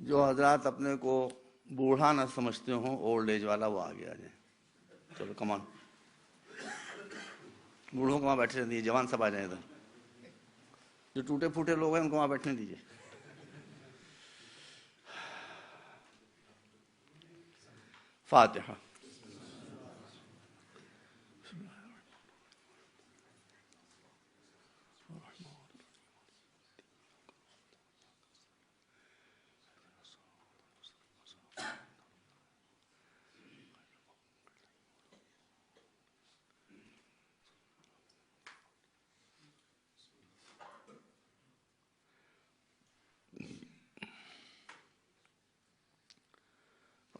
جو حضرات اپنے کو بوڑھا نہ سمجھتے ہوں، اولڈ ایج والا، وہ آگے آ جائیں. چلو کمان، بوڑھوں کو وہاں بیٹھے دیجیے، جوان سب آ جائیں ادھر. جو ٹوٹے پھوٹے لوگ ہیں ان کو وہاں بیٹھنے دیجیے. فاتحہ.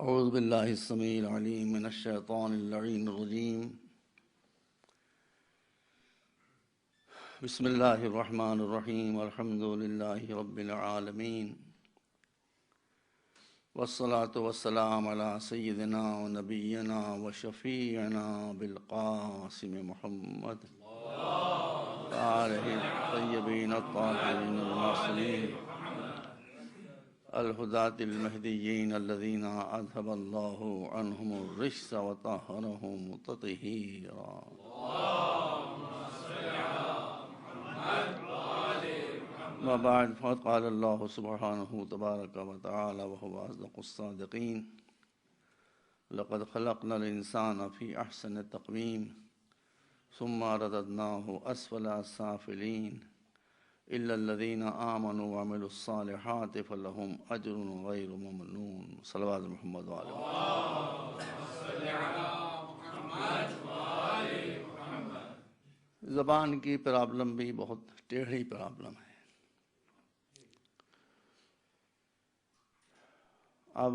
اعوذ باللہ السمیع العلیم من الشیطان اللعین الرجیم. بسم اللہ الرحمن الرحیم. الحمد للہ رب العالمین، والصلاة والسلام علی سیدنا و نبینا و شفیعنا بالقاسم محمد آلہ الطیبین الطاہرین المعصومین الہداۃ المہدیین الذین اذھب اللہ عنہم الرجس وطہرہم تطہیرا. وبعد، فقد قال اللہ سبحانہ تبارک وتعالی وهو اصدق الصادقین: لقد خلقنا الانسان فی احسن تقویم ثم رددناه اسفل سافلین الا الذین آمنوا وعملوا الصالحات فلهم اجر غیر ممنون. صلوات محمد وعلی محمد. زبان کی پرابلم بھی بہت ٹیڑھی پرابلم ہے. اب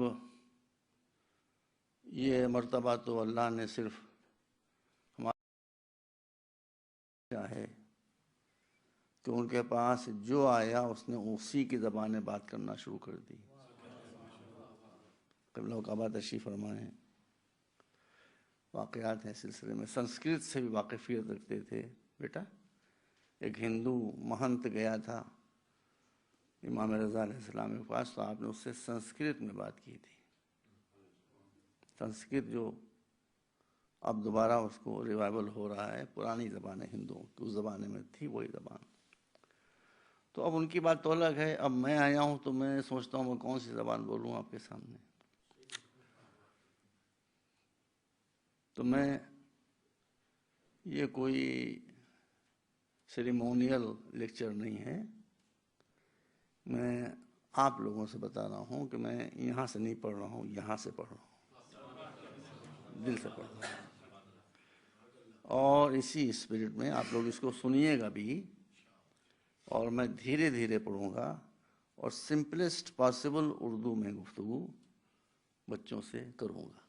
یہ مرتبہ تو اللہ نے صرف ہمارے ہے کہ ان کے پاس جو آیا اس نے اسی کی زبان بات کرنا شروع کر دی. قبلہ و کعبہ تشریف فرمائے ہیں. واقعات ہیں سلسلے میں. سنسکرت سے بھی واقفیت رکھتے تھے بیٹا. ایک ہندو مہنت گیا تھا امام رضا علیہ السلام کے پاس، تو آپ نے اس سے سنسکرت میں بات کی تھی. سنسکرت جو اب دوبارہ اس کو ریوائول ہو رہا ہے، پرانی زبان ہے ہندوؤں کی، اس زمانے میں تھی وہی زبان. تو اب ان کی بات تو الگ ہے. اب میں آیا ہوں تو میں سوچتا ہوں میں کون سی زبان بولوں آپ کے سامنے. تو میں یہ کوئی سیریمونیل لیکچر نہیں ہے. میں آپ لوگوں سے بتا رہا ہوں کہ میں یہاں سے نہیں پڑھ رہا ہوں، یہاں سے پڑھ رہا ہوں، دل سے پڑھ رہا ہوں. اور اسی اسپرٹ میں آپ لوگ اس کو سنیے گا بھی، اور میں دھیرے دھیرے پڑھوں گا اور سمپلسٹ پاسبل اردو میں گفتگو بچوں سے کروں گا.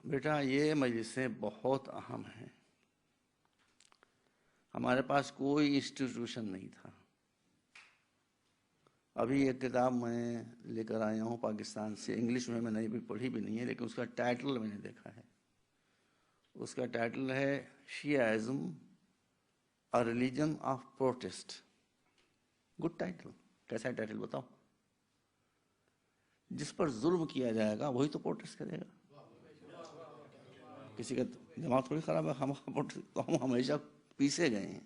بیٹا یہ مجلسیں بہت اہم ہیں. ہمارے پاس کوئی انسٹیٹیوشن نہیں تھا. ابھی ایک کتاب میں لے کر آیا ہوں پاکستان سے، انگلش میں نے بھی پڑھی بھی نہیں ہے، لیکن اس کا ٹائٹل میں نے دیکھا ہے. اس کا ٹائٹل ہے Shiism a religion of protest. Good title. کیسا ہے ٹائٹل بتاؤ؟ جس پر ظلم کیا جائے گا وہی تو پروٹیسٹ کرے گا. کسی کا دماغ تھوڑی خراب ہے. ہم ہمیشہ پیسے گئے ہیں،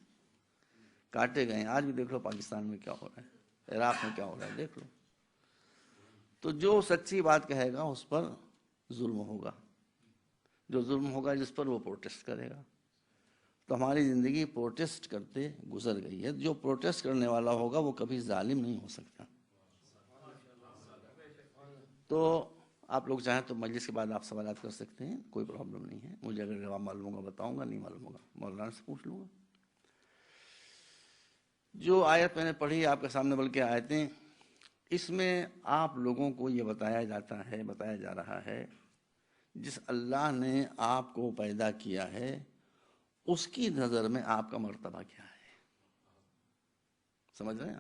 کاٹے گئے ہیں. آج بھی دیکھ لو پاکستان میں کیا ہو رہا ہے، عراق میں کیا ہو رہا ہے، دیکھ لو. تو جو سچی بات کہے گا اس پر ظلم ہوگا، جو ظلم ہوگا جس پر وہ پروٹیسٹ کرے گا. تو ہماری زندگی پروٹیسٹ کرتے گزر گئی ہے. جو پروٹیسٹ کرنے والا ہوگا وہ کبھی ظالم نہیں ہو سکتا. تو آپ لوگ چاہیں تو مجلس کے بعد آپ سوالات کر سکتے ہیں، کوئی پرابلم نہیں ہے. مجھے اگر جواب معلوم ہوگا بتاؤں گا، نہیں معلوم ہوگا مولانا سے پوچھ لوں گا. جو آیت میں نے پڑھی آپ کے سامنے، بلکہ آیتیں، اس میں آپ لوگوں کو یہ بتایا جا رہا ہے جس اللہ نے آپ کو پیدا کیا ہے اس کی نظر میں آپ کا مرتبہ کیا ہے. سمجھ رہے ہیں؟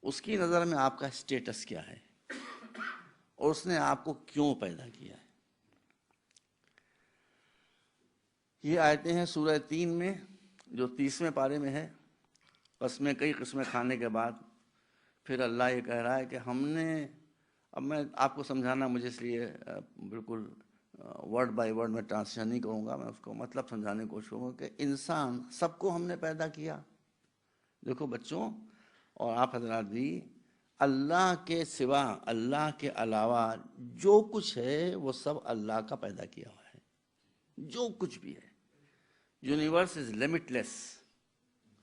اس کی نظر میں آپ کا اسٹیٹس کیا ہے اور اس نے آپ کو کیوں پیدا کیا ہے. یہ آیتیں ہیں سورہ 3 میں جو 30ویں پارے میں ہے. قسمیں کئی قسمیں کھانے کے بعد پھر اللہ یہ کہہ رہا ہے کہ ہم نے، اب میں آپ کو سمجھانا مجھے اس لیے بالکل ورڈ بائی ورڈ میں ٹرانسلیشن نہیں کروں گا، میں اس کو مطلب سمجھانے کی کوشش کروں گا کہ انسان سب کو ہم نے پیدا کیا. دیکھو بچوں اور آپ حضرات بھی، اللہ کے سوا، اللہ کے علاوہ جو کچھ ہے وہ سب اللہ کا پیدا کیا ہوا ہے. جو کچھ بھی ہے، universe is limit less.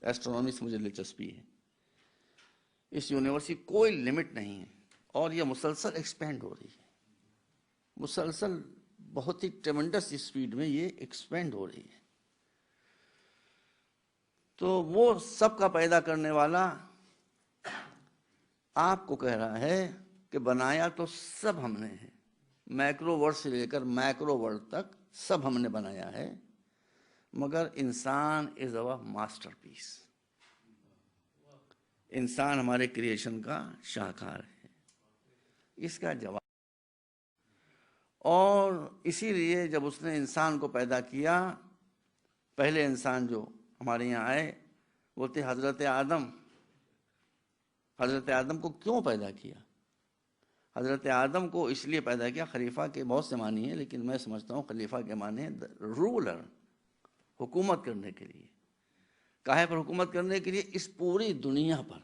Astronomy سے مجھے دلچسپی ہے. اس یونیورس کی کوئی لمٹ نہیں ہے اور یہ مسلسل ایکسپینڈ ہو رہی ہے، مسلسل بہت ہی ٹریمنڈس اسپیڈ میں یہ ایکسپینڈ ہو رہی ہے. تو وہ سب کا پیدا کرنے والا آپ کو کہہ رہا ہے کہ بنایا تو سب ہم نے ہے، مائکرو ورڈ سے لے کر مائکرو ورڈ تک سب ہم نے بنایا ہے، مگر انسان از اوور ماسٹر پیس. انسان ہمارے کریشن کا شاہکار ہے. اس کا جواب، اور اسی لیے جب اس نے انسان کو پیدا کیا، پہلے انسان جو ہمارے یہاں آئے وہ تھے حضرت آدم. حضرت آدم کو کیوں پیدا کیا؟ حضرت آدم کو اس لیے پیدا کیا، خلیفہ کے بہت سے معنی ہیں لیکن میں سمجھتا ہوں خلیفہ کے معنی ہیں رولر، حکومت کرنے کے لیے. کاہے پر حکومت کرنے کے لیے؟ اس پوری دنیا پر،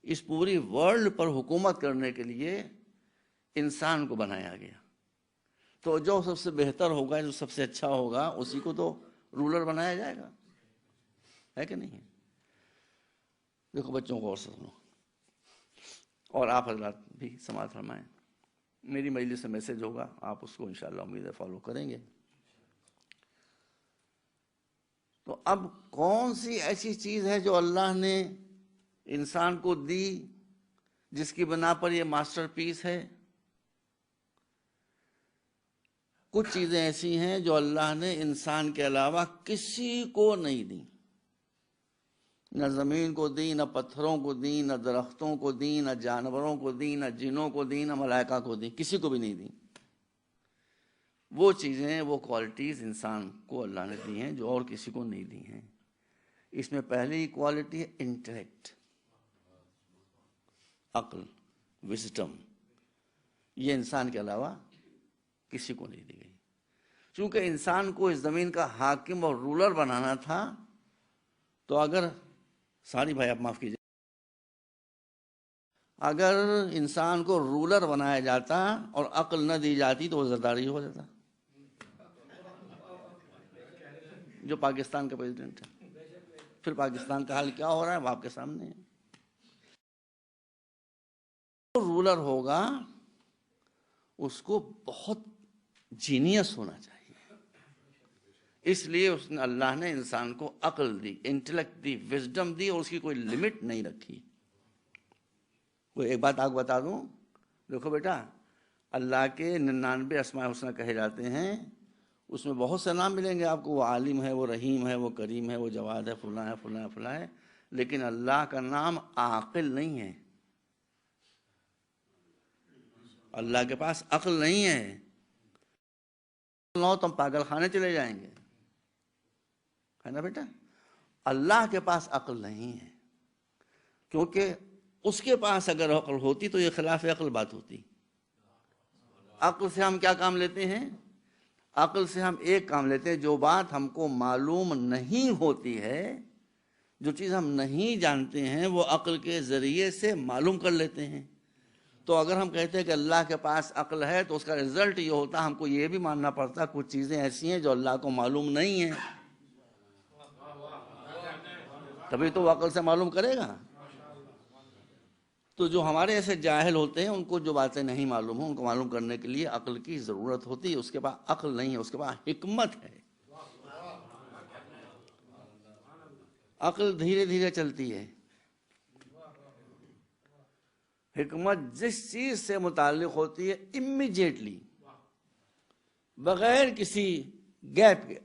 اس پوری ورلڈ پر حکومت کرنے کے لیے انسان کو بنایا گیا. تو جو سب سے بہتر ہوگا، جو سب سے اچھا ہوگا، اسی کو تو رولر بنایا جائے گا، ہے کہ نہیں؟ دیکھو بچوں کو اور سنو، اور آپ حضرات بھی سماعت فرمائیں. میری مجلس سے میسج ہوگا، آپ اس کو انشاءاللہ امید ہے فالو کریں گے. تو اب کون سی ایسی چیز ہے جو اللہ نے انسان کو دی جس کی بنا پر یہ ماسٹر پیس ہے؟ کچھ چیزیں ایسی ہیں جو اللہ نے انسان کے علاوہ کسی کو نہیں دی. نہ زمین کو دی، نہ پتھروں کو دی، نہ درختوں کو دی، نہ جانوروں کو دی، نہ جنوں کو دی، نہ ملائکہ کو دی، کسی کو بھی نہیں دی. وہ چیزیں، وہ کوالٹیز انسان کو اللہ نے دی ہیں جو اور کسی کو نہیں دی ہیں. اس میں پہلی کوالٹی ہے انٹلیکٹ، عقل، وزڈم. یہ انسان کے علاوہ کسی کو نہیں دی گئی. چونکہ انسان کو اس زمین کا حاکم اور رولر بنانا تھا، تو اگر ساری بھائی آپ معاف کیجیے، اگر انسان کو رولر بنایا جاتا اور عقل نہ دی جاتی تو وہ زرداری ہو جاتا، جو پاکستان کا پریزیڈنٹ ہے. پھر پاکستان کا حال کیا ہو رہا ہے وہ آپ کے سامنے ہے. رولر ہوگا اس کو بہت جینیس ہونا چاہیے. اس لیے اس نے، اللہ نے انسان کو عقل دی، انٹلیکٹ دی، وزڈم دی، اور اس کی کوئی لمٹ نہیں رکھی. کوئی ایک بات آپ کو بتا دوں، دیکھو بیٹا، اللہ کے 99 اسماء الحسنی کہے جاتے ہیں، اس میں بہت سے نام ملیں گے آپ کو. وہ عالم ہے، وہ رحیم ہے، وہ کریم ہے، وہ جواد ہے، فلاں ہے، فلاں ہے، فلاں ہے. لیکن اللہ کا نام عاقل نہیں ہے. اللہ کے پاس عقل نہیں ہے. تم پاگل خانے چلے جائیں گے، ہے نا بیٹا؟ اللہ کے پاس عقل نہیں ہے، کیونکہ اس کے پاس اگر عقل ہوتی تو یہ خلاف عقل بات ہوتی. عقل سے ہم کیا کام لیتے ہیں؟ عقل سے ہم ایک کام لیتے ہیں، جو بات ہم کو معلوم نہیں ہوتی ہے، جو چیز ہم نہیں جانتے ہیں، وہ عقل کے ذریعے سے معلوم کر لیتے ہیں. تو اگر ہم کہتے ہیں کہ اللہ کے پاس عقل ہے تو اس کا رزلٹ یہ ہوتا، ہم کو یہ بھی ماننا پڑتا کچھ چیزیں ایسی ہیں جو اللہ کو معلوم نہیں ہیں، تبھی تو وہ عقل سے معلوم کرے گا. تو جو ہمارے ایسے جاہل ہوتے ہیں، ان کو جو باتیں نہیں معلوم ہیں ان کو معلوم کرنے کے لیے عقل کی ضرورت ہوتی ہے. اس کے بعد عقل نہیں ہے، اس کے بعد حکمت ہے. عقل دھیرے دھیرے چلتی ہے، حکمت جس چیز سے متعلق ہوتی ہے امیجیٹلی، بغیر کسی گیپ کے،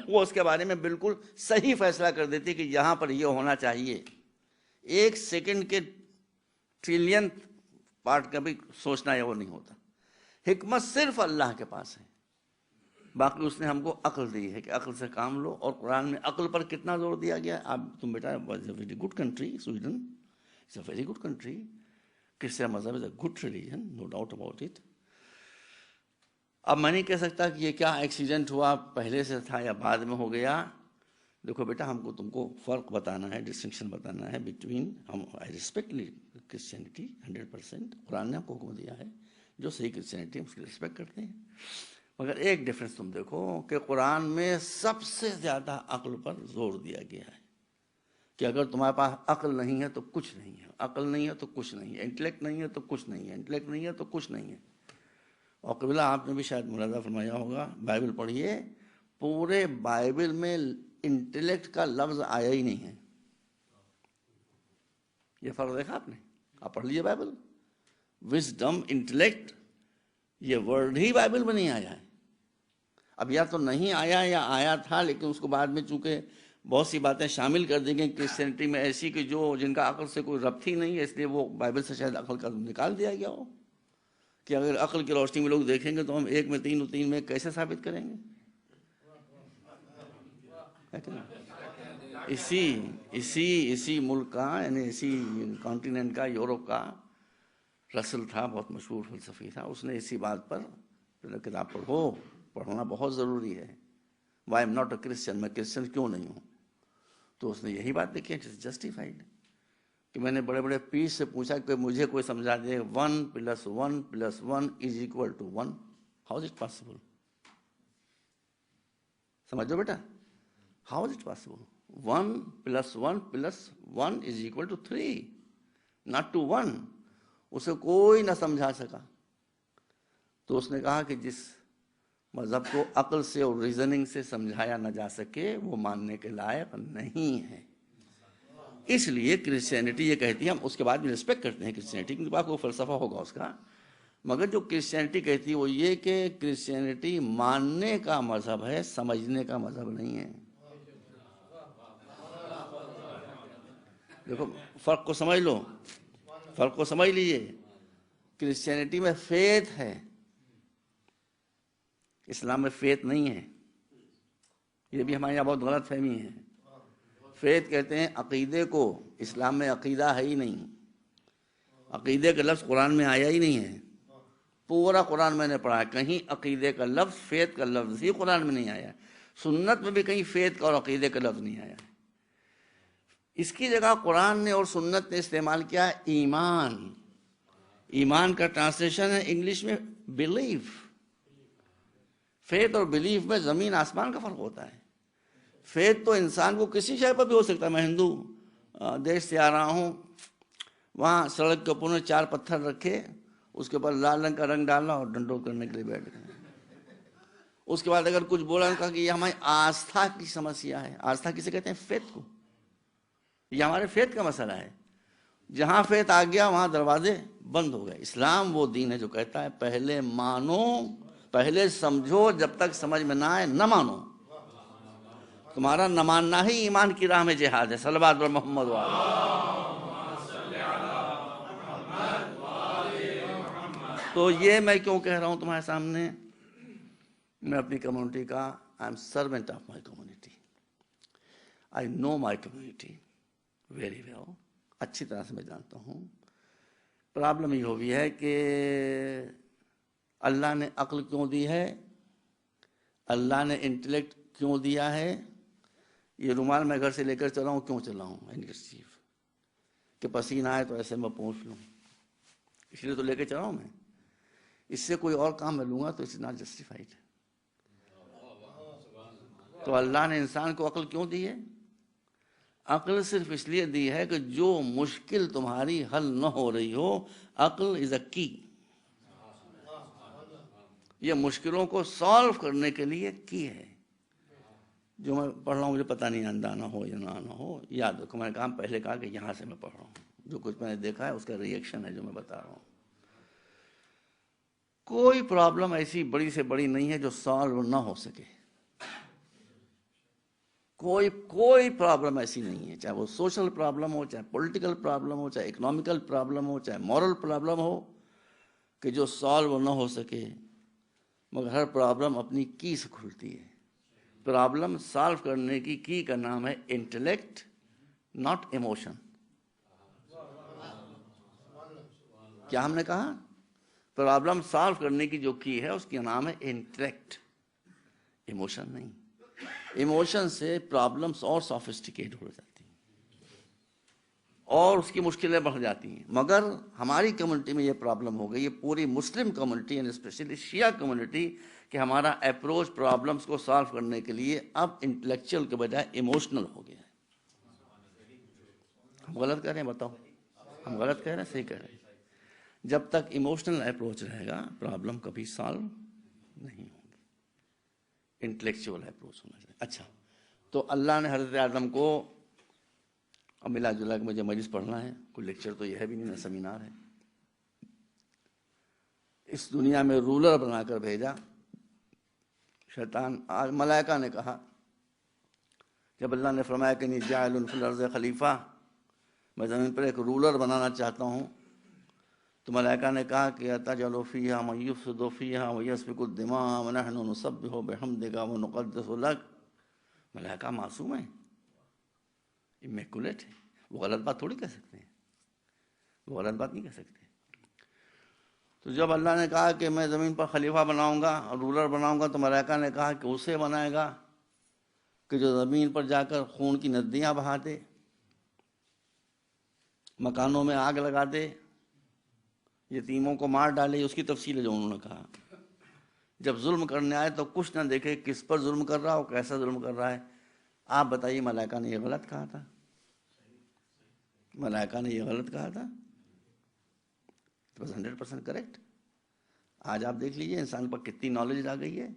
وہ اس کے بارے میں بالکل صحیح فیصلہ کر دیتی ہے کہ یہاں پر یہ ہونا چاہیے. 1 سیکنڈ کے ٹریلین پارٹ کا بھی سوچنا ہے وہ نہیں ہوتا. حکمت صرف اللہ کے پاس ہے. باقی اس نے ہم کو عقل دی ہے کہ عقل سے کام لو، اور قرآن میں عقل پر کتنا زور دیا گیا ہے. تم بیٹا very good country Sweden, it's a very good country. Christian مذہب is a good religion, no doubt about it. اب میں نہیں کہہ سکتا کہ یہ کیا ایکسیڈنٹ ہوا، پہلے سے تھا یا بعد میں ہو گیا. دیکھو بیٹا، ہم کو تم کو فرق بتانا ہے، ڈسٹنکشن بتانا ہے بٹوین. I respect Christianity 100%. قرآن نے ہم کو حکم دیا ہے، جو صحیح کرسچینٹی ہے اس کی ریسپیکٹ کرتے ہیں. مگر ایک ڈفرینس تم دیکھو کہ قرآن میں سب سے زیادہ عقل پر زور دیا گیا ہے کہ اگر تمہارے پاس عقل نہیں ہے تو کچھ نہیں ہے، عقل نہیں ہے تو کچھ نہیں ہے، انٹلیکٹ نہیں ہے تو کچھ نہیں ہے، انٹلیکٹ نہیں ہے تو کچھ نہیں ہے. اور قبلہ آپ نے بھی شاید ملاحظہ فرمایا ہوگا، بائبل پڑھیے، پورے بائبل میں انٹلیکٹ کا لفظ آیا ہی نہیں ہے. یہ فرق دیکھا آپ نے؟ آپ پڑھ لیجیے بائبل، وزڈم، انٹلیکٹ، یہ ورڈ ہی بائبل میں نہیں آیا ہے. اب یا تو نہیں آیا یا آیا تھا، لیکن اس کو بعد میں چونکہ بہت سی باتیں شامل کر دی گئی کرسچینٹی میں ایسی کہ جن کا عقل سے کوئی ربط ہی نہیں ہے، اس لیے وہ بائبل سے شاید عقل کا نکال دیا گیا ہو کہ اگر عقل کی روشنی میں لوگ دیکھیں گے تو ہم 1 میں 3 اور 3 میں کیسے ثابت کریں گے. اسی ملک کا، یعنی اسی کانٹیننٹ کا، یورپ کا رسل تھا، بہت مشہور فلسفی تھا. اس نے اسی بات پر کتاب پڑھنا بہت ضروری ہے. Why am not a Christian, میں کرسچن کیوں نہیں ہوں. تو اس نے یہی بات دیکھی، اٹ از جسٹیفائڈ. کہ میں نے بڑے بڑے پیس سے پوچھا کہ مجھے کوئی سمجھا دے 1 + 1 + 1 = 1. How is it possible? سمجھو بیٹا، how is it possible? 1 + 1 + 1 = 3، not to 1. اسے کوئی نہ سمجھا سکا. تو اس نے کہا کہ جس مذہب کو عقل سے اور ریزننگ سے سمجھایا نہ جا سکے وہ ماننے کے لائق نہیں ہے. اس لیے کرسچینٹی یہ کہتی ہے، ہم اس کے بعد بھی ریسپیکٹ کرتے ہیں کرسچینٹی، کیونکہ آپ کو فلسفہ ہوگا اس کا، مگر جو کرسچینٹی کہتی ہے وہ یہ کہ کرسچینٹی ماننے کا مذہب ہے، سمجھنے کا مذہب نہیں ہے. دیکھو فرق کو سمجھ لو، فرق کو سمجھ لیجیے. کرسچینٹی میں فیتھ ہے، اسلام میں فیتھ نہیں ہے. یہ بھی ہمارے یہاں بہت غلط فہمی ہے. فیتھ کہتے ہیں عقیدے کو، اسلام میں عقیدہ ہے ہی نہیں. عقیدے کا لفظ قرآن میں آیا ہی نہیں ہے. پورا قرآن میں نے پڑھا ہے، کہیں عقیدے کا لفظ، فیتھ کا لفظ ہی قرآن میں نہیں آیا. سنت میں بھی کہیں فیتھ کا اور عقیدے کا لفظ نہیں آیا. اس کی جگہ قرآن نے اور سنت نے استعمال کیا ایمان. ایمان کا ٹرانسلیشن ہے انگلش میں بلیف. فیتھ اور بلیف میں زمین آسمان کا فرق ہوتا ہے. فیتھ تو انسان کو کسی شے پر بھی ہو سکتا ہے. میں ہندو دیش سے آ رہا ہوں، وہاں سڑک کے اوپر نے 4 پتھر رکھے، اس کے اوپر لال رنگ کا رنگ ڈالا اور ڈنڈو کرنے کے لیے بیٹھ گئے. اس کے بعد اگر کچھ بولا کہا کہ یہ ہماری آستھا کی سمسیا ہے. آستھا کسے کہتے ہیں؟ فیتھ کو. یہ ہمارے فیتھ کا مسئلہ ہے. جہاں فیتھ آ گیا وہاں دروازے بند ہو گئے. اسلام وہ دین ہے جو کہتا ہے پہلے مانو، پہلے سمجھو، جب تک سمجھ میں نہ آئے نہ مانو. تمہارا نہ ماننا ہی ایمان کی راہ میں جہاد ہے. صلوات بر محمد تو یہ میں کیوں کہہ رہا ہوں تمہارے سامنے؟ میں اپنی کمیونٹی کا I am servant of my community. I know my community very well. اچھی طرح سے میں جانتا ہوں. پرابلم یہ ہوئی ہے کہ اللہ نے عقل کیوں دی ہے، اللہ نے انٹلیکٹ کیوں دیا ہے. یہ رومال میں گھر سے لے کر چلا ہوں، کیوں چلا ہوں؟ کہ پسینہ آئے تو ایسے میں پوچھ لوں، اس لیے تو لے کے چلا ہوں میں. اس سے کوئی اور کام میں لوں گا تو اٹس ناٹ جسٹیفائڈ. تو اللہ نے انسان کو عقل کیوں دی ہے؟ عقل صرف اس لیے دی ہے کہ جو مشکل تمہاری حل نہ ہو رہی ہو، عقل از اے کی. یہ مشکلوں کو سالو کرنے کے لیے کی ہے. جو میں پڑھ رہا ہوں مجھے پتہ نہیں آنا ہو یا نہ آنا ہو، یاد رکھو میں نے کہا پہلے کہا کہ یہاں سے میں پڑھ رہا ہوں، جو کچھ میں نے دیکھا ہے اس کا ریئیکشن ہے جو میں بتا رہا ہوں. کوئی پرابلم ایسی بڑی سے بڑی نہیں ہے جو سالو نہ ہو سکے. کوئی پرابلم ایسی نہیں ہے، چاہے وہ سوشل پرابلم ہو، چاہے پولیٹیکل پرابلم ہو، چاہے اکنامیکل پرابلم ہو، چاہے مورل پرابلم ہو، کہ جو سالو نہ ہو سکے. مگر ہر پرابلم اپنی کی سے کھلتی ہے. پرابلم سالو کرنے کی کا نام ہے انٹلیکٹ، ناٹ ایموشن. کیا ہم نے کہا؟ پرابلم سالو کرنے کی جو کی ہے اس کا نام ہے انٹلیکٹ، ایموشن نہیں. ایموشن سے پرابلمس اور سوفسٹیکیٹ ہو جاتی ہیں اور اس کی مشکلیں بڑھ جاتی ہیں. مگر ہماری کمیونٹی میں یہ پرابلم ہو گئی ہے، پوری مسلم community and specially Shia community, کہ ہمارا اپروچ پرابلمس کو سالو کرنے کے لیے اب انٹلیکچوئل کے بجائے ایموشنل ہو گیا ہے. ہم غلط کہہ رہے ہیں؟ بتاؤ ہم غلط کہہ رہے ہیں صحیح کہہ رہے ہیں؟ جب تک ایموشنل اپروچ رہے گا پرابلم کبھی سالو نہیں ہوگی. انٹلیکچوئل اپروچ ہونا چاہیے. اچھا، تو اللہ نے حضرت آدم کو، اب ملا جلا کے مجھے مجلس پڑھنا ہے، کوئی لیکچر تو یہ ہے بھی نہیں، سیمینار ہے، اس دنیا میں رولر بنا کر بھیجا. شیطان، ملائکہ نے کہا جب اللہ نے فرمایا کہ انی جاعل فی الارض خلیفہ، میں زمین پر ایک رولر بنانا چاہتا ہوں، تو ملائکہ نے کہا کہ اتجعل فیہا من یفسد فیہا ویسفک الدماء ونحن نسبح بحمدک ونقدس لک. ملائکہ معصوم ہیں، امیکولیٹ ہے، وہ غلط بات تھوڑی کہہ سکتے ہیں، وہ غلط بات نہیں کہہ سکتے. تو جب اللہ نے کہا کہ میں زمین پر خلیفہ بناؤں گا اور رولر بناؤں گا، تو ملائکہ نے کہا کہ اسے بنائے گا کہ جو زمین پر جا کر خون کی ندیاں بہا دے، مکانوں میں آگ لگا دے، یتیموں کو مار ڈالے. اس کی تفصیل ہے جو انہوں نے کہا. جب ظلم کرنے آئے تو کچھ نہ دیکھے کس پر ظلم کر رہا اور کیسا ظلم کر رہا ہے. آپ بتائیے ملائکہ نے یہ غلط کہا تھا؟ ملائکہ نے یہ غلط کہا تھا؟ 100% کریکٹ. آج آپ دیکھ لیجئے انسان پر کتنی نالج آ گئی ہے،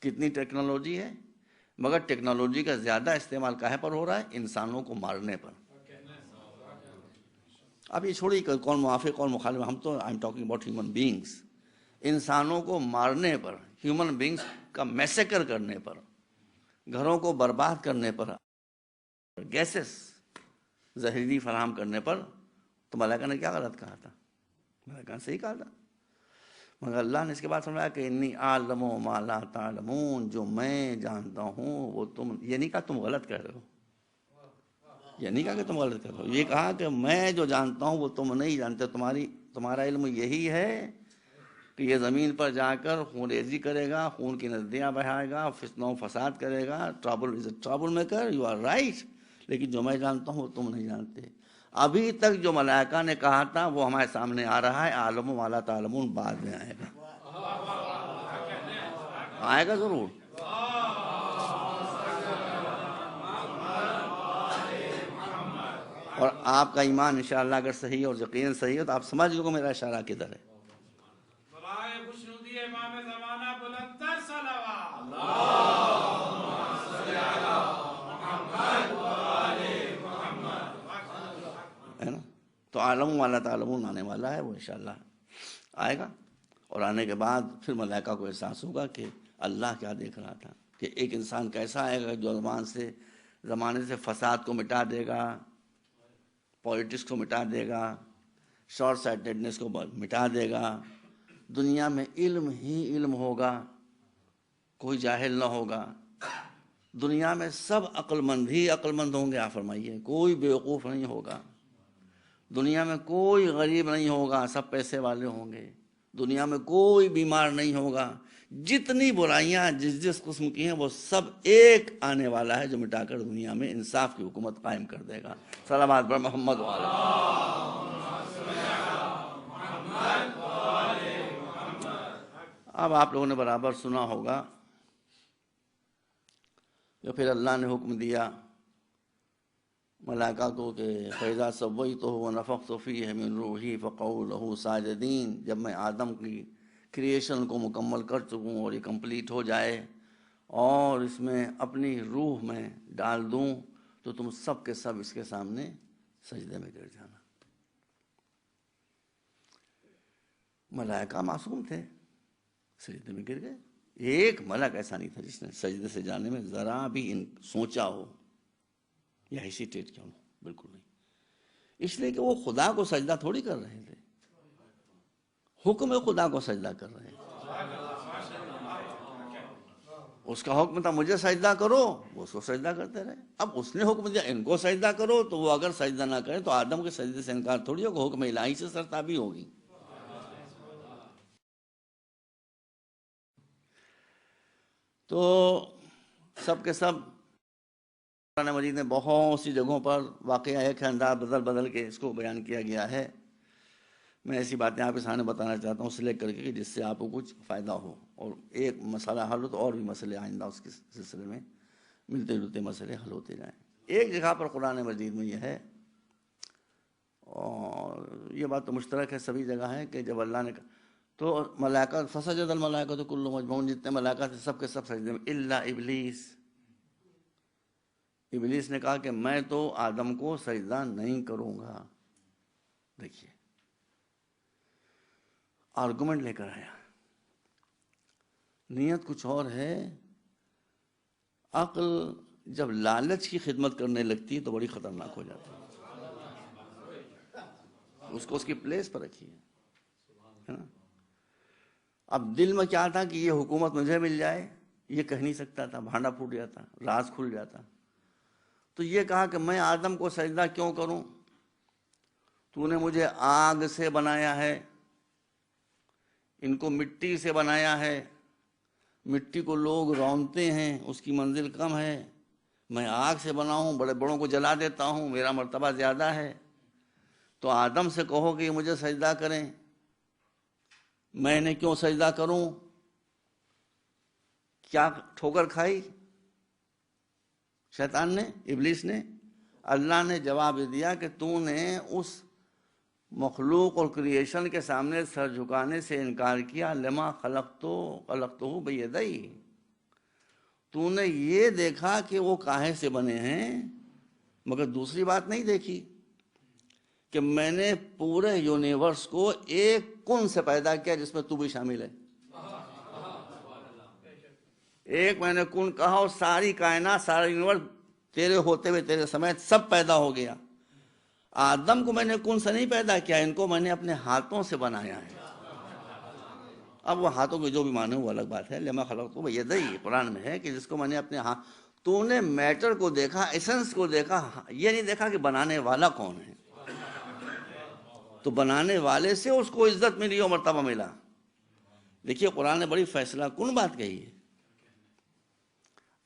کتنی ٹیکنالوجی ہے، مگر ٹیکنالوجی کا زیادہ استعمال کہاں پر ہو رہا ہے؟ انسانوں کو مارنے پر. اب یہ چھوڑی کہ کون موافق کون مخالف، ہم تو I am talking about human beings. انسانوں کو مارنے پر، ہیومن بینگس کا میسیکر کرنے پر، گھروں کو برباد کرنے پر، گیسز زہریلی فراہم کرنے پر، تو ملائکہ نے کیا غلط کہا تھا؟ ملائکہ نے صحیح کہا تھا. مگر اللہ نے اس کے بعد فرمایا کہ انی اعلم ما لا تعلمون، جو میں جانتا ہوں وہ تم، یہ نہیں کہا تم غلط کہہ رہے ہو، یہ نہیں کہا کہ تم غلط کر رہے ہو، یہ کہا کہ میں جو جانتا ہوں وہ تم نہیں جانتے. تمہارا علم یہی ہے کہ یہ زمین پر جا کر خون ریزی کرے گا، خون کی ندیاں بہائے گا، فتنہ و فساد کرے گا، trouble maker, you are right. لیکن جو میں جانتا ہوں وہ تم نہیں جانتے. ابھی تک جو ملائکہ نے کہا تھا وہ ہمارے سامنے آ رہا ہے. عالم ما لا تعلمون بعد میں آئے گا، آئے گا ضرور. اور آپ کا ایمان انشاءاللہ اگر صحیح اور یقین صحیح ہے تو آپ سمجھ گئے میرا اشارہ کدھر ہے. ہے نا؟ تو عالم والا تعلمون آنے والا ہے، وہ انشاءاللہ آئے گا. اور آنے کے بعد پھر ملائکہ کو احساس ہوگا کہ اللہ کیا دیکھ رہا تھا، کہ ایک انسان کیسا آئے گا جو زمانے سے فساد کو مٹا دے گا، پولیٹکس کو مٹا دے گا، شارٹ سائٹڈنس کو مٹا دے گا. دنیا میں علم ہی علم ہوگا، کوئی جاہل نہ ہوگا. دنیا میں سب عقل مند ہی عقل مند ہوں گے. آپ فرمائیے کوئی بیوقوف نہیں ہوگا. دنیا میں کوئی غریب نہیں ہوگا، سب پیسے والے ہوں گے. دنیا میں کوئی بیمار نہیں ہوگا. جتنی برائیاں جس قسم کی ہیں وہ سب ایک آنے والا ہے جو مٹا کر دنیا میں انصاف کی حکومت قائم کر دے گا. صلوات بر محمد وعلی. اب آپ لوگوں نے برابر سنا ہوگا کہ پھر اللہ نے حکم دیا ملائکہ کو کہ فَإِذَا سَوَّيْتُهُ وَنَفَخْتُ فِيهِ مِن رُوحِي فَقَعُوا لَهُ سَاجِدِينَ. جب میں آدم کی کریشن کو مکمل کر چکوں اور یہ کمپلیٹ ہو جائے اور اس میں اپنی روح میں ڈال دوں تو تم سب کے سب اس کے سامنے سجدے میں گر جانا. ملائکہ معصوم تھے، سجدے میں گر گئے. ایک ملک ایسا نہیں تھا جس نے سجدے سے جانے میں ذرا بھی سوچا ہو یا ہیسیٹیٹ کیا ہو، بالکل نہیں. اس لیے کہ وہ خدا کو سجدہ تھوڑی کر رہے تھے، حکم خدا کو سجدہ کر رہے ہیں. اس کا حکم تھا مجھے سجدہ کرو، وہ اس کو سجدہ کرتے رہے. اب اس نے حکم دیا ان کو سجدہ کرو، تو وہ اگر سجدہ نہ کریں تو آدم کے سجدے سے انکار تھوڑی ہوگا، حکم الہی سے سرتابی ہوگی. تو سب کے سب قرآن مجید نے بہت سی جگہوں پر واقعہ ایک ہے، انداز بدل بدل کے اس کو بیان کیا گیا ہے. میں ایسی باتیں آپ کے سامنے بتانا چاہتا ہوں سلیکٹ کر کے جس سے آپ کو کچھ فائدہ ہو، اور ایک مسئلہ حل ہو تو اور بھی مسئلے آئندہ اس کے سلسلے میں ملتے جلتے مسئلے حل ہوتے جائیں. ایک جگہ پر قرآن مجید میں یہ ہے، اور یہ بات تو مشترک ہے سبھی جگہ ہے، کہ جب اللہ نے تو ملائکہ فسجد الملائکہ تو کل مجمعون، جتنے ملائکہ تھے سب کے سب سجدے میں الا ابلیس. ابلیس نے کہا کہ میں تو آدم کو سجدہ نہیں کروں گا. دیکھیے آرگومنٹ لے کر آیا، نیت کچھ اور ہے. عقل جب لالچ کی خدمت کرنے لگتی ہے تو بڑی خطرناک ہو جاتی ہے. اس کو اس کی پلیس پر رکھیے. اب دل میں کیا تھا کہ یہ حکومت مجھے مل جائے، یہ کہہ نہیں سکتا تھا، بھانڈا پھوٹ جاتا، راز کھل جاتا. تو یہ کہا کہ میں آدم کو سجدہ کیوں کروں، تو نے مجھے آگ سے بنایا ہے، ان کو مٹی سے بنایا ہے، مٹی کو لوگ رونتے ہیں، اس کی منزل کم ہے، میں آگ سے بنا ہوں، بڑے بڑوں کو جلا دیتا ہوں، میرا مرتبہ زیادہ ہے. تو آدم سے کہو کہ مجھے سجدہ کریں، میں نے کیوں سجدہ کروں؟ کیا ٹھوکر کھائی شیطان نے، ابلیس نے؟ اللہ نے جواب دیا کہ تو نے اس مخلوق اور کریشن کے سامنے سر جھکانے سے انکار کیا. لما خلقتہ بیدی، تو نے یہ دیکھا کہ وہ کاہے سے بنے ہیں، مگر دوسری بات نہیں دیکھی کہ میں نے پورے یونیورس کو ایک کن سے پیدا کیا جس میں تو بھی شامل ہے. ایک میں نے کن کہا اور ساری کائنات، سارا یونیورس تیرے ہوتے ہوئے تیرے سمیت سب پیدا ہو گیا. آدم کو میں نے کن سے نہیں پیدا کیا، ان کو میں نے اپنے ہاتھوں سے بنایا ہے. اب وہ ہاتھوں کے جو بھی معنی وہ الگ بات ہے. لما خلقتہ بیدی قرآن میں ہے کہ جس کو میں نے اپنے ہاتھ، تو نے میٹر کو دیکھا، ایسنس کو دیکھا، یہ نہیں دیکھا کہ بنانے والا کون ہے. تو بنانے والے سے اس کو عزت ملی اور مرتبہ ملا. دیکھیے قرآن نے بڑی فیصلہ کن بات کہی ہے.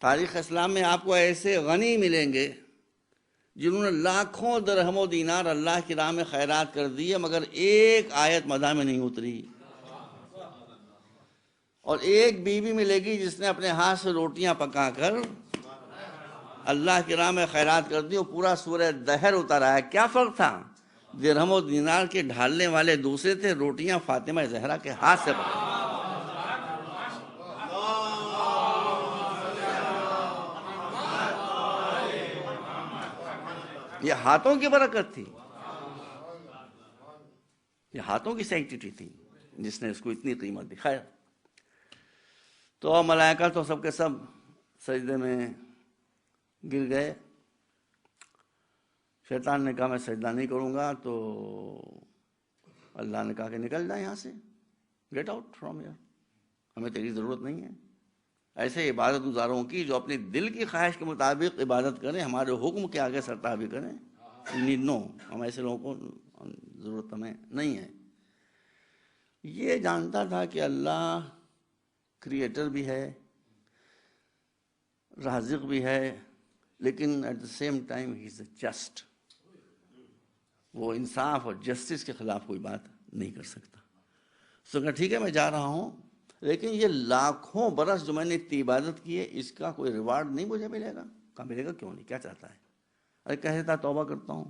تاریخ اسلام میں آپ کو ایسے غنی ملیں گے جنہوں نے لاکھوں درہم و دینار اللہ کی راہ میں خیرات کر دیے، مگر ایک آیت مدح میں نہیں اتری. اور ایک بیوی ملے گی جس نے اپنے ہاتھ سے روٹیاں پکا کر اللہ کی راہ میں خیرات کر دی، اور پورا سورہ دہر اترا ہے. کیا فرق تھا؟ درہم و دینار کے ڈھالنے والے دوسرے تھے، روٹیاں فاطمہ زہرا کے ہاتھ سے پکا. یہ ہاتھوں کی برکت تھی، یہ ہاتھوں کی سینکٹیٹی تھی جس نے اس کو اتنی قیمت دی. خیر، تو ملائکہ تو سب کے سب سجدے میں گر گئے. شیطان نے کہا میں سجدہ نہیں کروں گا، تو اللہ نے کہا کہ نکل جائے یہاں سے، گیٹ آؤٹ فرام ہیئر، ہمیں تیری ضرورت نہیں ہے. ایسے عبادت گزاروں کی جو اپنی دل کی خواہش کے مطابق عبادت کریں، ہمارے حکم کے آگے سرتابی کریں، نو، ہم ایسے لوگوں کو ضرورت ہمیں نہیں ہے. یہ جانتا تھا کہ اللہ کریٹر بھی ہے، رازق بھی ہے، لیکن at the same time he is just. وہ انصاف اور جسٹس کے خلاف کوئی بات نہیں کر سکتا. سو کہا ٹھیک ہے میں جا رہا ہوں، لیکن یہ لاکھوں برس جو میں نے اتنی عبادت کی ہے اس کا کوئی ریوارڈ نہیں مجھے ملے گا. کہا ملے گا، کیوں نہیں، کیا چاہتا ہے؟ ارے کہتا توبہ کرتا ہوں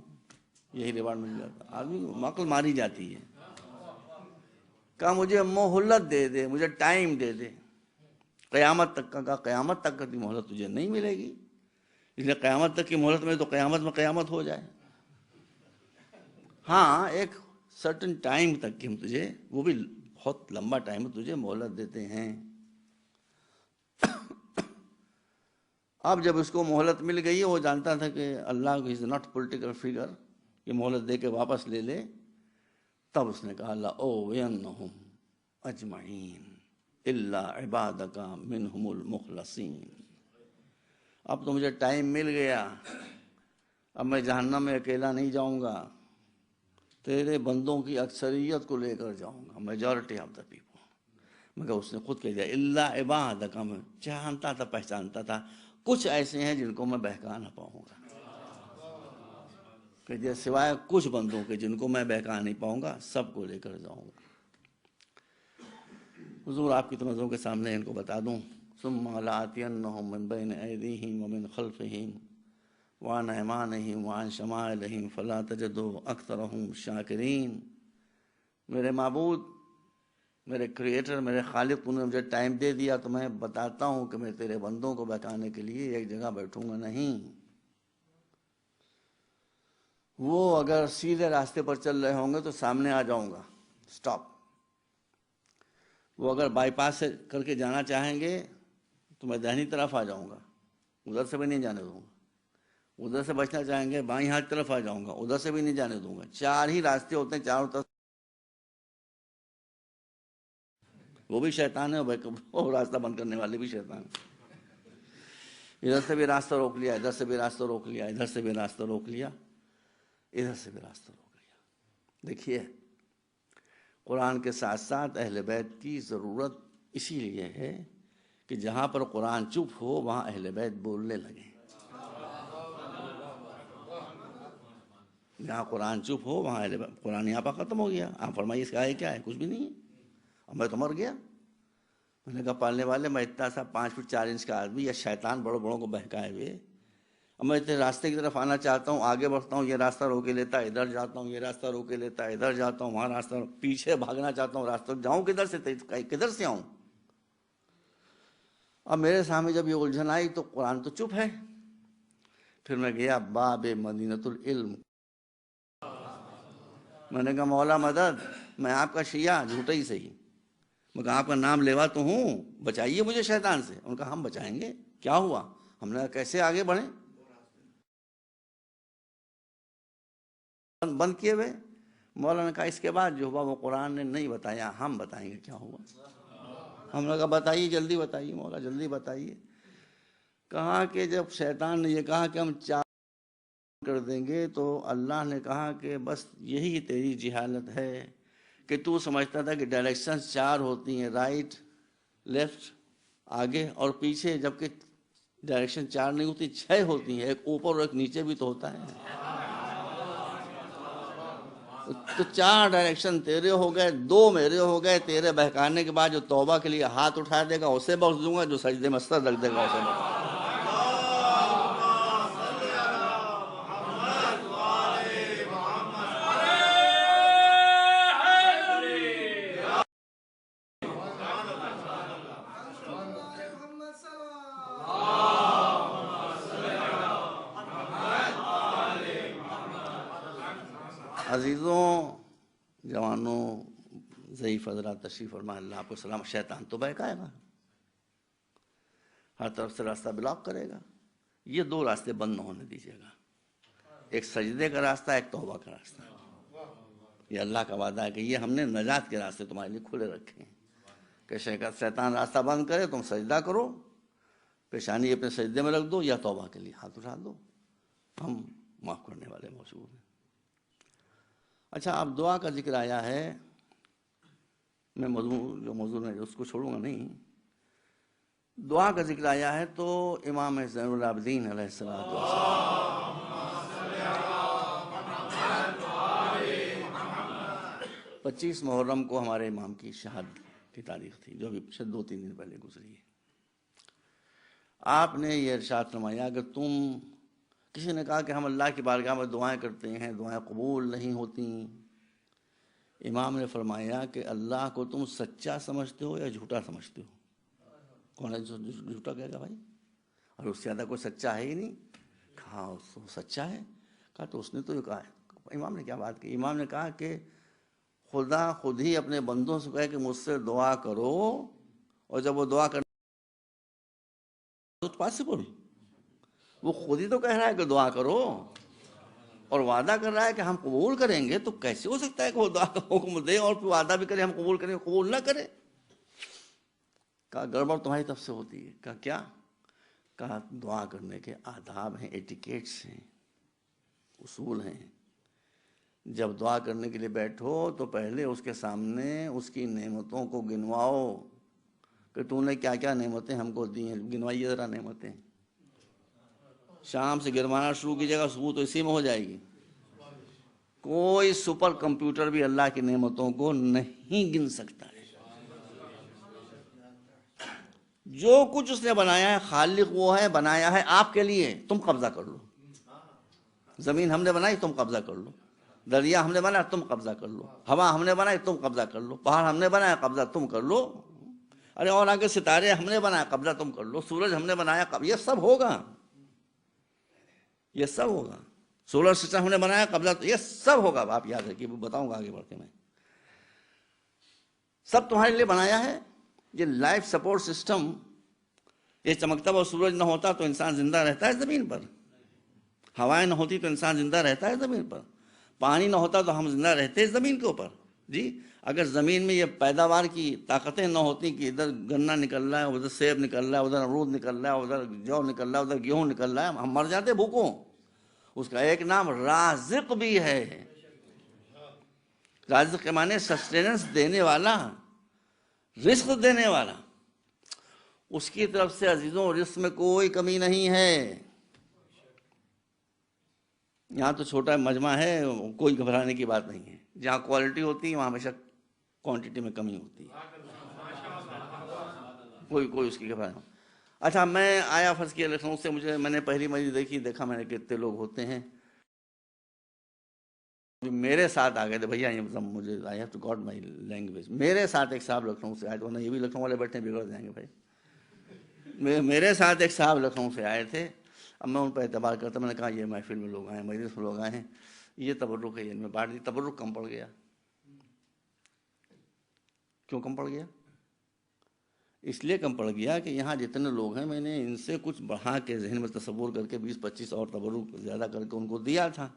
یہی ریوارڈ مل جاتا. آدمی عقل ماری جاتی ہے. کہا مجھے مہلت دے دے، مجھے ٹائم دے دے قیامت تک کا. کہا قیامت تک کی مہلت تجھے نہیں ملے گی، اس لیے قیامت تک کی مہلت میں تو قیامت میں قیامت ہو جائے. ہاں ایک سرٹن ٹائم تک کی ہم تجھے، وہ بھی بہت لمبا ٹائم تجھے مہلت دیتے ہیں. اب جب اس کو مہلت مل گئی ہے، وہ جانتا تھا کہ اللہ کو از ناٹ پولیٹیکل فگر کہ مہلت دے کے واپس لے لے. تب اس نے کہا لَأُغْوِيَنَّهُمْ أَجْمَعِينَ، الا عبادک منہم المخلصین۔ اب تو مجھے ٹائم مل گیا، اب میں جہنم میں اکیلا نہیں جاؤں گا، تیرے بندوں کی اکثریت کو لے کر جاؤں گا، میجورٹی آف دا پیپل۔ مگر اس نے خود کہہ دیا الا عبادک، میں جانتا تھا، پہچانتا تھا کچھ ایسے ہیں جن کو میں بہکا نہ پاؤں گا، کہ سوائے کچھ بندوں کے جن کو میں بہکا نہیں پاؤں گا، سب کو لے کر جاؤں گا۔ حضور آپ کی تو نظروں کے سامنے ان کو بتا دوں، ثم لآتینہم من بین ایدیہم ومن خلفہم وعن ایمانہم وعن شمائلہم فلا تجد اکثرہم شاکرین۔ میرے معبود، میرے کریٹر، میرے خالق، تو نے مجھے ٹائم دے دیا تو میں بتاتا ہوں کہ میں تیرے بندوں کو بہکانے کے لیے ایک جگہ بیٹھوں گا نہیں۔ وہ اگر سیدھے راستے پر چل رہے ہوں گے تو سامنے آ جاؤں گا، سٹاپ۔ وہ اگر بائی پاس سے کر کے جانا چاہیں گے تو میں دہنی طرف آ جاؤں گا، ادھر سے بھی نہیں جانے دوں گا۔ ادھر سے بچنا چاہیں گے بائیں ہاتھ طرف آ جاؤں گا، ادھر سے بھی نہیں جانے دوں گا۔ چار ہی راستے ہوتے ہیں چاروں طرف، وہ بھی شیطان ہے، وہ راستہ بند کرنے والے بھی شیطان ہیں۔ ادھر سے بھی راستہ روک لیا، ادھر سے بھی راستہ روک لیا، ادھر سے بھی راستہ روک لیا، ادھر سے بھی راستہ روک لیا۔ دیکھیے، قرآن کے ساتھ ساتھ اہل بیت کی ضرورت اسی لیے ہے کہ جہاں پر قرآن چپ ہو وہاں اہل بیت بولنے لگیں۔ جہاں قرآن چپ ہو وہاں اہل بیت، قرآن یہاں پر ختم ہو گیا، آپ فرمائیے اس کا ہے کیا ہے؟ کچھ بھی نہیں ہے۔ اب میں تو مر گیا۔ میں نے کہا پالنے والے، میں اتنا سا 5 فٹ 4 انچ کا آدمی یا شیطان بڑوں بڑوں کو بہکائے ہوئے، اب میں اتنے راستے کی طرف آنا چاہتا ہوں، آگے بڑھتا ہوں، یہ راستہ روکے لیتا ہے، ادھر جاتا ہوں، یہ راستہ روکے لیتا ہے، ادھر جاتا ہوں، وہاں راستہ، پیچھے بھاگنا چاہتا ہوں، راستہ جاؤں کدھر سے، کدھر سے آؤں؟ اب میرے سامنے جب یہ الجھن آئی تو قرآن تو چپ ہے۔ پھر میں گیا باب مدینۃ العلم، میں نے کہا مولا مدد، میں آپ کا شیعہ، جھوٹا ہی صحیح، میں کہا آپ کا نام لیوا تو ہوں، بچائیے مجھے شیطان سے۔ ان کا ہم بچائیں گے، کیا ہوا؟ ہم نے کہا کیسے آگے بڑھیں؟ بند کیے ہوئے۔ مولا نے کہا اس کے بعد جو ہوا وہ قرآن نے نہیں بتایا، ہم بتائیں گے کیا ہوا۔ ہم نے کہا بتائیے، جلدی بتائیے مولا، جلدی بتائیے۔ کہا کہ جب شیطان نے یہ کہا کہ ہم 4 کر دیں گے تو اللہ نے کہا کہ بس یہی تیری جہالت ہے کہ تو سمجھتا تھا کہ ڈائریکشن 4 ہوتی ہیں، رائٹ، لیفٹ، آگے اور پیچھے، جبکہ ڈائریکشن 4 نہیں ہوتی، 6 ہوتی ہیں، ایک اوپر اور ایک نیچے بھی تو ہوتا ہے۔ تو 4 ڈائریکشن تیرے ہو گئے، 2 میرے ہو گئے۔ تیرے بہکانے کے بعد جو توبہ کے لیے ہاتھ اٹھا دے گا اسے بخش دوں گا، جو سجدے میں سر رکھ دے گا اسے بخش دوں گا۔ عزیزوں، جوانوں، ضعیف حضرات، تشریف فرما، اللہ آپ کو سلام۔ شیطان تو بہکائے گا، ہر طرف سے راستہ بلاک کرے گا۔ یہ 2 راستے بند نہ ہونے دیجیے گا، ایک سجدے کا راستہ، ایک توبہ کا راستہ۔ یہ اللہ کا وعدہ ہے کہ یہ ہم نے نجات کے راستے تمہارے لیے کھلے رکھے ہیں، کہ شیطان راستہ بند کرے، تم سجدہ کرو، پیشانی اپنے سجدے میں رکھ دو، یا توبہ کے لیے ہاتھ اٹھا دو، ہم معاف کرنے والے موجود ہیں۔ اچھا، اب دعا کا ذکر آیا ہے، میں موضوع ہے اس کو چھوڑوں گا نہیں۔ دعا کا ذکر آیا ہے تو امام زین العابدین علیہ السلام 25 محرم کو ہمارے امام کی شہادت کی تاریخ تھی، جو ابھی 2-3 دن پہلے گزری ہے۔ آپ نے یہ ارشاد فرمایا کہ تم، کسی نے کہا کہ ہم اللہ کی بارگاہ میں دعائیں کرتے ہیں، دعائیں قبول نہیں ہوتی۔ امام نے فرمایا کہ اللہ کو تم سچا سمجھتے ہو یا جھوٹا سمجھتے ہو؟ کون ہے جو جھوٹا کہے گا بھائی؟ اور اس سے زیادہ کوئی سچا ہے ہی نہیں۔ کہا سچا ہے؟ کہا تو اس نے تو یہ کہا ہے۔ امام نے کیا بات کی؟ امام نے کہا کہ خدا خود ہی اپنے بندوں سے کہے کہ مجھ سے دعا کرو، اور جب وہ دعا کرنے پاسبل، وہ خود ہی تو کہہ رہا ہے کہ دعا کرو، اور وعدہ کر رہا ہے کہ ہم قبول کریں گے، تو کیسے ہو سکتا ہے کہ وہ دعا کا حکم دے اور پھر وعدہ بھی کرے ہم قبول کریں، قبول نہ کرے؟ کہا گڑبڑ تمہاری طرف سے ہوتی ہے. کہا کیا؟ کہا دعا کرنے کے آداب ہیں، ایٹیکیٹس ہیں، اصول ہیں. جب دعا کرنے کے لیے بیٹھو تو پہلے اس کے سامنے اس کی نعمتوں کو گنواؤ کہ تو نے کیا کیا نعمتیں ہم کو دی ہیں. گنوائیے ذرا نعمتیں. شام سے گروانا شروع کیجیے گا، صبح تو اسی میں ہو جائے گی. کوئی سپر کمپیوٹر بھی اللہ کی نعمتوں کو نہیں گن سکتا ہے. جو کچھ اس نے بنایا ہے خالق وہ ہے، بنایا ہے آپ کے لیے. تم قبضہ کر لو. زمین ہم نے بنائی، تم قبضہ کر لو. دریا ہم نے بنایا، تم قبضہ کر لو. ہوا ہم نے بنائی، تم قبضہ کر لو. پہاڑ ہم نے بنایا، قبضہ تم کر لو. ارے اور آگے ستارے ہم نے بنایا، قبضہ تم کر لو. سورج ہم نے بنایا، یہ سب ہوگا، یہ سب ہوگا. سولر سسٹم ہم نے بنایا، قبضہ یہ سب ہوگا. آپ یاد رکھیے، بتاؤں گا آگے بڑھ کے. میں سب تمہارے لیے بنایا ہے. یہ لائف سپورٹ سسٹم، یہ چمکتا ہوا سورج نہ ہوتا تو انسان زندہ رہتا ہے زمین پر. ہوائیں نہ ہوتی تو انسان زندہ رہتا ہے زمین پر. پانی نہ ہوتا تو ہم زندہ رہتے زمین کے اوپر. جی اگر زمین میں یہ پیداوار کی طاقتیں نہ ہوتی کہ ادھر گنا نکل رہا ہے، ادھر سیب نکل رہا ہے، ادھر امرود نکل رہا ہے، ادھر جو نکل رہا ہے، ادھر گیہوں نکل رہا ہے، ہم مر جاتے بھوکوں. اس کا ایک نام رازق بھی ہے. رازق کے معنی سسٹیننس دینے والا، رزق دینے والا. اس کی طرف سے عزیزوں رزق میں کوئی کمی نہیں ہے. یہاں تو چھوٹا مجمع ہے، کوئی گھبرانے کی بات نہیں ہے. جہاں کوالٹی ہوتی ہے وہاں ہمیشہ کوانٹٹی میں کمی ہوتی ہے. کوئی اس کی گھبرانا. اچھا میں آیا فرض کیا لکھنؤ سے، میں نے پہلی مریض دیکھا میں نے کتنے لوگ ہوتے ہیں. میرے ساتھ آ گئے تھے بھیا، مجھے I have to got my language. میرے ساتھ ایک صاحب لکھنؤ سے آئے تھے، یہ بھی لکھنؤ والے بیٹھے بگڑ جائیں گے بھائی. میرے ساتھ ایک صاحب لکھنؤ سے آئے تھے. اب میں ان پر اعتبار کرتا، میں نے کہا یہ محفل میں لوگ آئے ہیں، مجلس میں لوگ آئے ہیں، یہ تبرک ہے، ان میں بانٹ دی. تبرک کم پڑ گیا. کیوں کم پڑ گیا؟ اس لیے کم پڑ گیا کہ یہاں جتنے لوگ ہیں میں نے ان سے کچھ بڑھا کے ذہن میں تصور کر کے 20-25 اور تبرک زیادہ کر کے ان کو دیا تھا.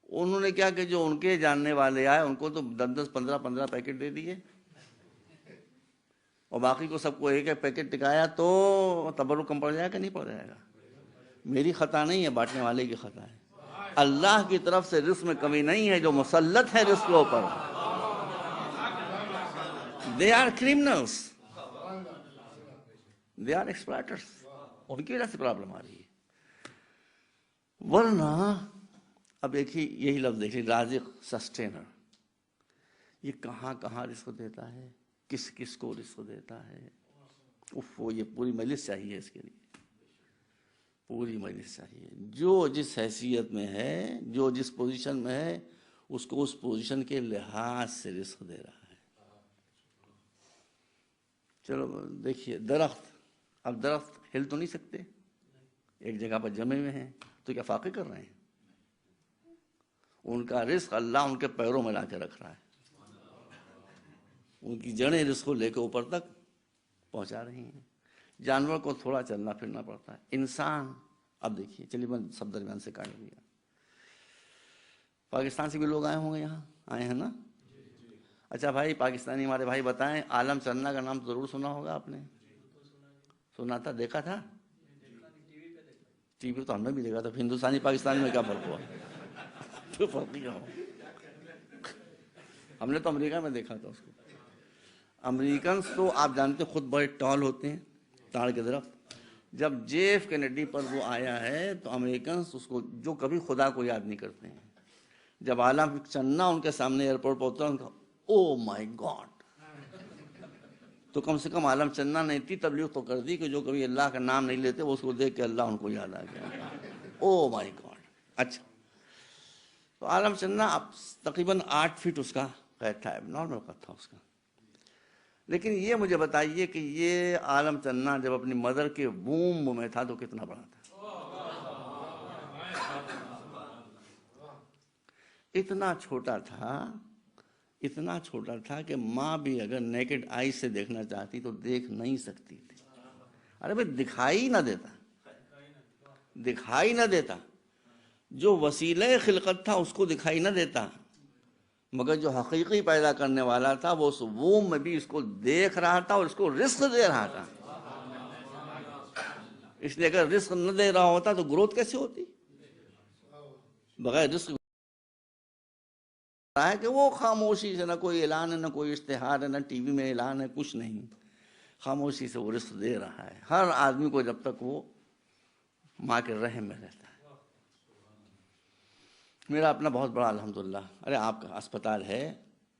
انہوں نے کیا کہ جو ان کے جاننے والے آئے ان کو تو 10-10 15-15 پیکٹ دے دیے، اور باقی کو سب کو ایک ایک پیکٹ ٹکایا. تو تبرک کم پڑ جائے گا نہیں پڑ جائے گا؟ میری خطا نہیں ہے، بانٹنے والے کی خطا ہے. اللہ کی طرف سے رزق میں کمی نہیں ہے. جو مسلط ہے رزق کے اوپر، they are criminals, they are exploiters. ان کی وجہ سے پرابلم آ رہی ہے. ورنہ اب دیکھیے یہی لفظ دیکھیے، رازق، سسٹینر، یہ کہاں کہاں رزق دیتا ہے، کس کس کو رزق دیتا ہے. وہ یہ پوری مجلس چاہیے اس کے لیے، پوری مجلس چاہیے. جو جس حیثیت میں ہے، جو جس پوزیشن میں ہے، اس کو اس پوزیشن کے لحاظ سے رزق دے رہا ہے. چلو دیکھیے درخت، اب درخت ہل تو نہیں سکتے، ایک جگہ پر جمے ہوئے ہیں، تو کیا فاقے کر رہے ہیں؟ ان کا رزق اللہ ان کے پیروں میں لا کے رکھ رہا ہے. ان کی جڑیں رزق کو لے کے اوپر تک پہنچا رہی ہیں. جانور کو تھوڑا چلنا پھرنا پڑتا ہے. انسان، اب دیکھیے چلیے میں سب درمیان سے کاٹ دیا. پاکستان سے بھی لوگ آئے ہوں گے، یہاں آئے ہیں نا؟ اچھا بھائی پاکستانی ہمارے بھائی بتائیں، عالم چندنا کا نام ضرور سنا ہوگا آپ نے. سنا تھا، دیکھا تھا؟ ٹی وی تو ہم نے بھی دیکھا تھا. ہندوستانی پاکستانی میں کیا فرق ہوا؟ کوئی فرق نہیں ہوا. ہم نے تو امریکہ میں دیکھا تھا اس کو. امریکنس تو آپ جانتے خود بڑے ٹال ہوتے ہیں، تاڑ کے درخت. جب جیف کینیڈی پر وہ آیا ہے تو امریکنس اس کو، جو کبھی خدا کو یاد نہیں کرتے ہیں، جب عالم چننا ان کے سامنے ایئرپورٹ پہنچتا ان کا او مائی گاڈ. تو کم سے کم عالم چننا نے اتنی تبلیغ تو کر دی کہ جو کبھی اللہ کا نام نہیں لیتے وہ اس کو دیکھ کے اللہ ان کو یاد آ گیا. او مائی گاڈ. اچھا تو عالم چننا اب تقریباً 8 فٹ اس کا قید تھا، نارمل قد تھا اس کا. لیکن یہ مجھے بتائیے کہ یہ عالم چننا جب اپنی مدر کے ووم میں تھا تو کتنا بڑا تھا؟ اتنا چھوٹا تھا، اتنا چھوٹا تھا کہ ماں بھی اگر نیکڈ آئی سے دیکھنا چاہتی تو دیکھ نہیں سکتی تھی. ارے بھائی دکھائی نہ دیتا، دکھائی نہ دیتا. جو وسیلہ خلقت تھا اس کو دکھائی نہ دیتا. مگر جو حقیقی پیدا کرنے والا تھا وہ اس ووم میں بھی اس کو دیکھ رہا تھا اور اس کو رزق دے رہا تھا. اس لیے اگر رزق نہ دے رہا ہوتا تو گروتھ کیسے ہوتی؟ بغیر رزق ہے کہ وہ خاموشی سے، نہ کوئی اعلان ہے، نہ کوئی اشتہار ہے، نہ ٹی وی میں اعلان ہے، کچھ نہیں، خاموشی سے وہ رزق دے رہا ہے ہر آدمی کو جب تک وہ ماں کے رحم میں رہتا ہے. میرا اپنا بہت بڑا الحمدللہ، ارے آپ کا اسپتال ہے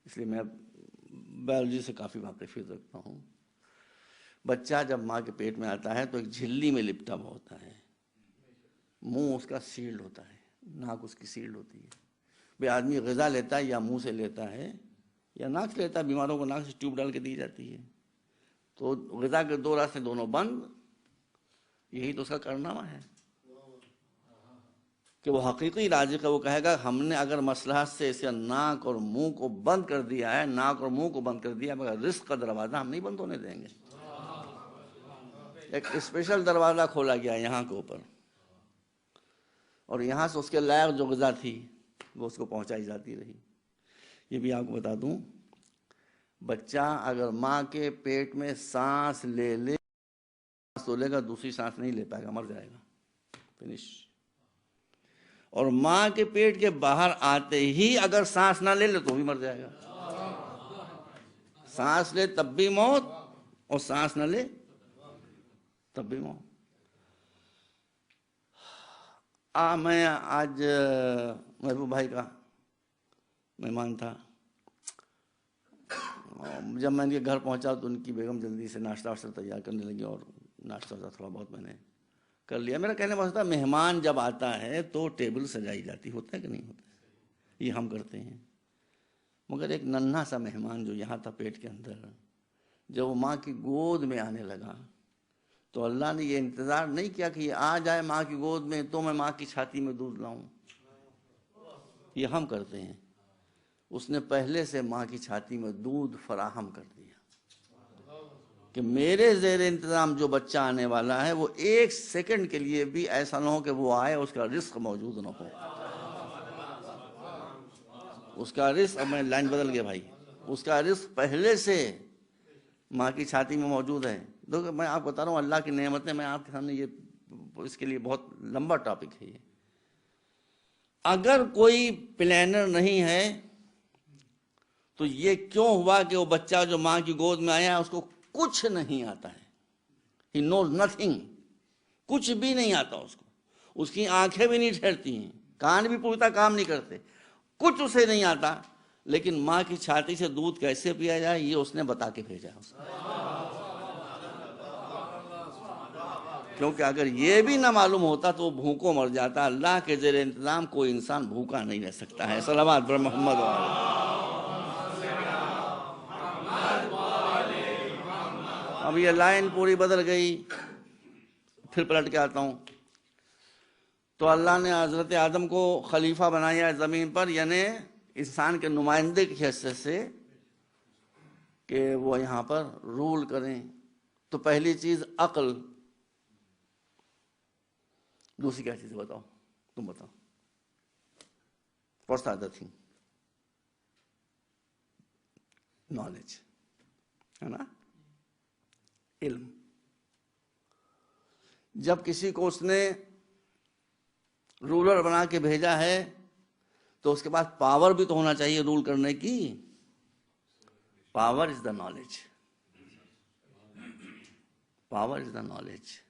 اس لیے میں بایولوجی سے کافی واقفیت رکھتا ہوں. بچہ جب ماں کے پیٹ میں آتا ہے تو ایک جھلی میں لپٹا ہوا ہوتا ہے، منہ اس کا سیلڈ ہوتا ہے، ناک اس کی سیلڈ ہوتی ہے. بھئی آدمی غذا لیتا ہے یا منہ سے لیتا ہے یا ناک سے لیتا ہے، بیماروں کو ناک سے ٹیوب ڈال کے دی جاتی ہے، تو غذا کے دو راستے دونوں بند. یہی تو اس کا کارنامہ ہے کہ وہ حقیقی رازق ہے. وہ کہے گا ہم نے اگر مصلحت سے اسے ناک اور منہ کو بند کر دیا ہے، ناک اور منہ کو بند کر دیا، مگر رزق کا دروازہ ہم نہیں بند ہونے دیں گے. ایک اسپیشل دروازہ کھولا گیا یہاں کے اوپر، اور یہاں سے اس کے لائق جو غذا تھی وہ اس کو پہنچائی جاتی رہی. یہ بھی آپ کو بتا دوں، بچہ اگر ماں کے پیٹ میں سانس لے سانس تو لے گا، دوسری سانس نہیں لے پائے گا، مر جائے گا، فنش. اور ماں کے پیٹ کے باہر آتے ہی اگر سانس نہ لے تو بھی مر جائے گا. سانس لے تب بھی موت، اور سانس نہ لے تب بھی موت. میں آج محبوب بھائی کا مہمان تھا. جب میں ان کے گھر پہنچا تو ان کی بیگم جلدی سے ناشتہ واشتہ تیار کرنے لگی، اور ناشتہ تھوڑا بہت میں نے کر لیا. میرا کہنے کا مقصد، مہمان جب آتا ہے تو ٹیبل سجائی جاتی، ہوتا ہے کہ نہیں ہوتا ہے؟ یہ ہم کرتے ہیں. مگر ایک ننھا سا مہمان جو یہاں تھا پیٹ کے اندر، جب وہ ماں کی گود میں آنے لگا تو اللہ نے یہ انتظار نہیں کیا کہ یہ آ جائے ماں کی گود میں تو میں ماں کی چھاتی میں دودھ لاؤں. یہ ہم کرتے ہیں. اس نے پہلے سے ماں کی چھاتی میں دودھ فراہم کر دیا کہ میرے زیر انتظام جو بچہ آنے والا ہے وہ ایک سیکنڈ کے لیے بھی ایسا نہ ہو کہ وہ آئے اس کا رزق موجود نہ ہو. اس کا رزق، اب میں لائن بدل گیا بھائی، اس کا رزق پہلے سے ماں کی چھاتی میں موجود ہے. دیکھو میں آپ کو بتا رہا ہوں اللہ کی نعمتیں، میں آپ کے سامنے یہ اس کے لیے بہت لمبا ٹاپک ہے یہ. اگر کوئی پلانر نہیں ہے تو یہ کیوں ہوا کہ وہ بچہ جو ماں کی گود میں آیا ہے اس کو کچھ نہیں آتا ہے. He knows nothing. کچھ بھی نہیں آتا اس کو. اس کی آنکھیں بھی نہیں ٹھہرتی ہیں، کان بھی پورتا کام نہیں کرتے، کچھ اسے نہیں آتا، لیکن ماں کی چھاتی سے دودھ کیسے پیا جائے یہ اس نے بتا کے بھیجا. کیونکہ اگر یہ بھی نہ معلوم ہوتا تو وہ بھوکوں مر جاتا. اللہ کے زیر انتظام کوئی انسان بھوکا نہیں رہ سکتا ہے. صلوات بر محمد وعلیہ. اب یہ لائن پوری بدل گئی، پھر پلٹ کے آتا ہوں. تو اللہ نے حضرت آدم کو خلیفہ بنایا زمین پر، یعنی انسان کے نمائندے کی حیثیت سے کہ وہ یہاں پر رول کریں. تو پہلی چیز عقل. دوسری کیا چیز بتاؤ، تم بتاؤ. What's the other thing? Knowledge. ہے نا، علم. جب کسی کو اس نے رولر بنا کے بھیجا ہے تو اس کے پاس پاور بھی تو ہونا چاہیے رول کرنے کی. Power is the knowledge. Power is the knowledge.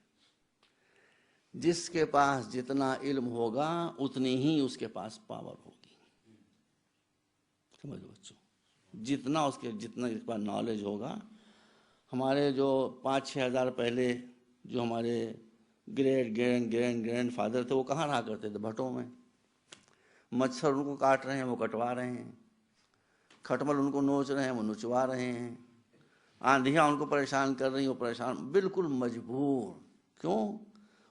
جس کے پاس جتنا علم ہوگا اتنی ہی اس کے پاس پاور ہوگی. سمجھو بچوں، جتنا اس کے پاس نالج ہوگا. ہمارے جو 5-6 ہزار پہلے جو ہمارے گرینڈ فادر تھے وہ کہاں رہا کرتے تھے؟ بھٹوں میں. مچھر ان کو کاٹ رہے ہیں وہ کٹوا رہے ہیں، کھٹمل ان کو نوچ رہے ہیں وہ نچوا رہے ہیں، آندھیاں ان کو پریشان کر رہی ہیں وہ پریشان، بالکل مجبور. کیوں؟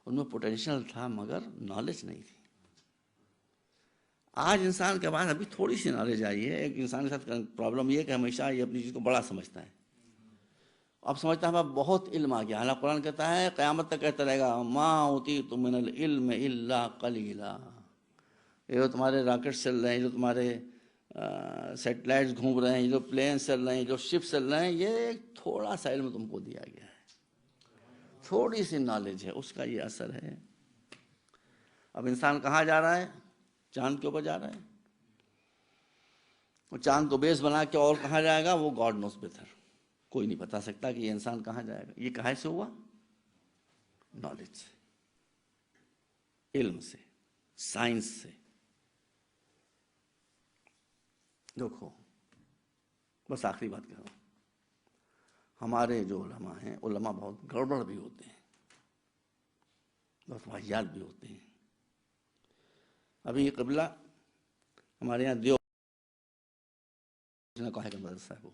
ان میں پوٹینشیل تھا مگر نالج نہیں تھی. آج انسان کے پاس ابھی تھوڑی سی نالج آئی ہے. ایک انسان کے ساتھ پرابلم یہ ہے کہ ہمیشہ یہ اپنی چیز کو بڑا سمجھتا ہے. اب سمجھتا ہے بہت علم آ گیا. حالانکہ قرآن کہتا ہے قیامت تک کہتا رہے گا ما اوتیت من العلم الا قلیلا. یہ جو تمہارے راکٹ چل رہے ہیں، جو تمہارے سیٹلائٹس گھوم رہے ہیں، جو پلین چل رہے ہیں، جو شپ چل رہے ہیں، یہ ایک تھوڑا سا علم تم کو دیا گیا ہے، تھوڑی سی نالج ہے، اس کا یہ اثر ہے۔ اب انسان کہاں جا رہا ہے؟ چاند کے اوپر جا رہا ہے، وہ چاند کو بیس بنا کے اور کہاں جائے گا وہ گاڈ نوز بیٹر، کوئی نہیں بتا سکتا کہ یہ انسان کہاں جائے گا۔ یہ کہاں سے ہوا؟ نالج سے، علم سے، سائنس سے۔ دیکھو بس آخری بات کہہ رہا ہوں، ہمارے جو علماء ہیں، علماء بہت گڑبڑ بھی ہوتے ہیں، بہت واہیات بھی ہوتے ہیں۔ ابھی یہ قبلہ ہمارے یہاں دیو کہا کہ مدرسہ ہے، وہ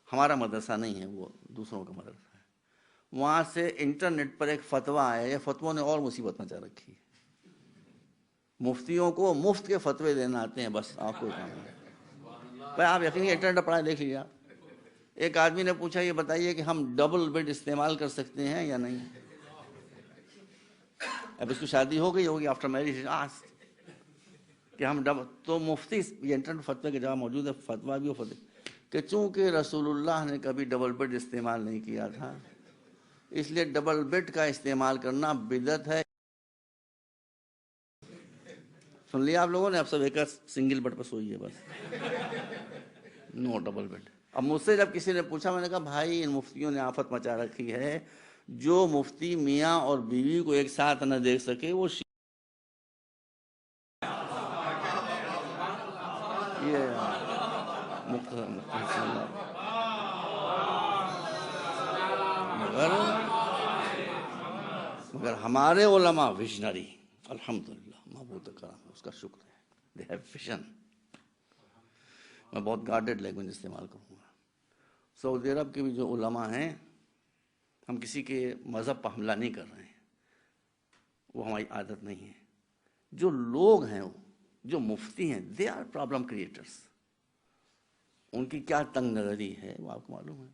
ہمارا مدرسہ نہیں ہے، وہ دوسروں کا مدرسہ ہے۔ وہاں سے انٹرنیٹ پر ایک فتویٰ آیا، یہ فتووں نے اور مصیبت مچا رکھی ہے۔ مفتیوں کو مفت کے فتوے دینا آتے ہیں، بس آپ کو کام ہے بھائی، آپ یقینی انٹرنیٹ پر پڑھائے دیکھ لیجیے آپ۔ ایک آدمی نے پوچھا یہ بتائیے کہ ہم ڈبل بیڈ استعمال کر سکتے ہیں یا نہیں؟ اب اس کی شادی ہو گئی ہوگی، آفٹر میرج کہ ہم تو مفتی یہ انٹرنیٹ فتوے کے جواب موجود ہے، فتویٰ بھی ہو کہ چونکہ رسول اللہ نے کبھی ڈبل بیڈ استعمال نہیں کیا تھا، اس لیے ڈبل بیڈ کا استعمال کرنا بدعت ہے۔ سن لیا آپ لوگوں نے؟ اب سب ایک سنگل بیڈ پر سوئیے بس، نو ڈبل بیڈ۔ اب مجھ سے جب کسی نے پوچھا، میں نے کہا بھائی ان مفتیوں نے آفت مچا رکھی ہے، جو مفتی میاں اور بیوی کو ایک ساتھ نہ دیکھ سکے وہ مگر ہمارے علماء ویژنری، الحمدللہ، معبود کرام، اس کا شکر ہے، دے ہیو ویژن۔ میں بہت گارڈڈ لینگویج استعمال کروں گا۔ سعودی عرب کے بھی جو علماء ہیں، ہم کسی کے مذہب پر حملہ نہیں کر رہے ہیں، وہ ہماری عادت نہیں ہے۔ جو لوگ ہیں، جو مفتی ہیں، دے آر پرابلم کریٹرز۔ ان کی کیا تنگ نظری ہے وہ آپ کو معلوم ہے،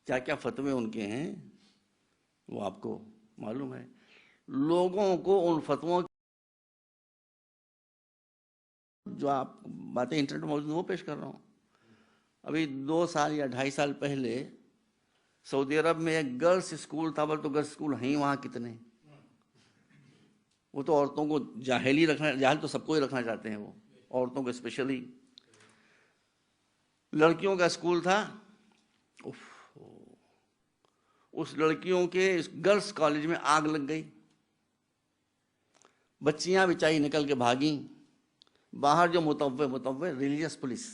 کیا کیا فتوے ان کے ہیں وہ آپ کو معلوم ہے۔ لوگوں کو ان فتووں جو آپ باتیں انٹرنیٹ میں موجود ہیں وہ پیش کر رہا ہوں۔ ابھی 2 سال یا 2.5 سال پہلے سعودی عرب میں ایک گرلس اسکول تھا، بل تو گرلس اسکول ہیں وہاں کتنے، وہ تو عورتوں کو جاہل تو سب کو ہی رکھنا چاہتے ہیں، وہ عورتوں کو اسپیشلی۔ لڑکیوں کا اسکول تھا، اس لڑکیوں کے گرلس کالج میں آگ لگ گئی، بچیاں بچائی نکل کے بھاگیں۔ باہر جو متوع ریلیجس پولیس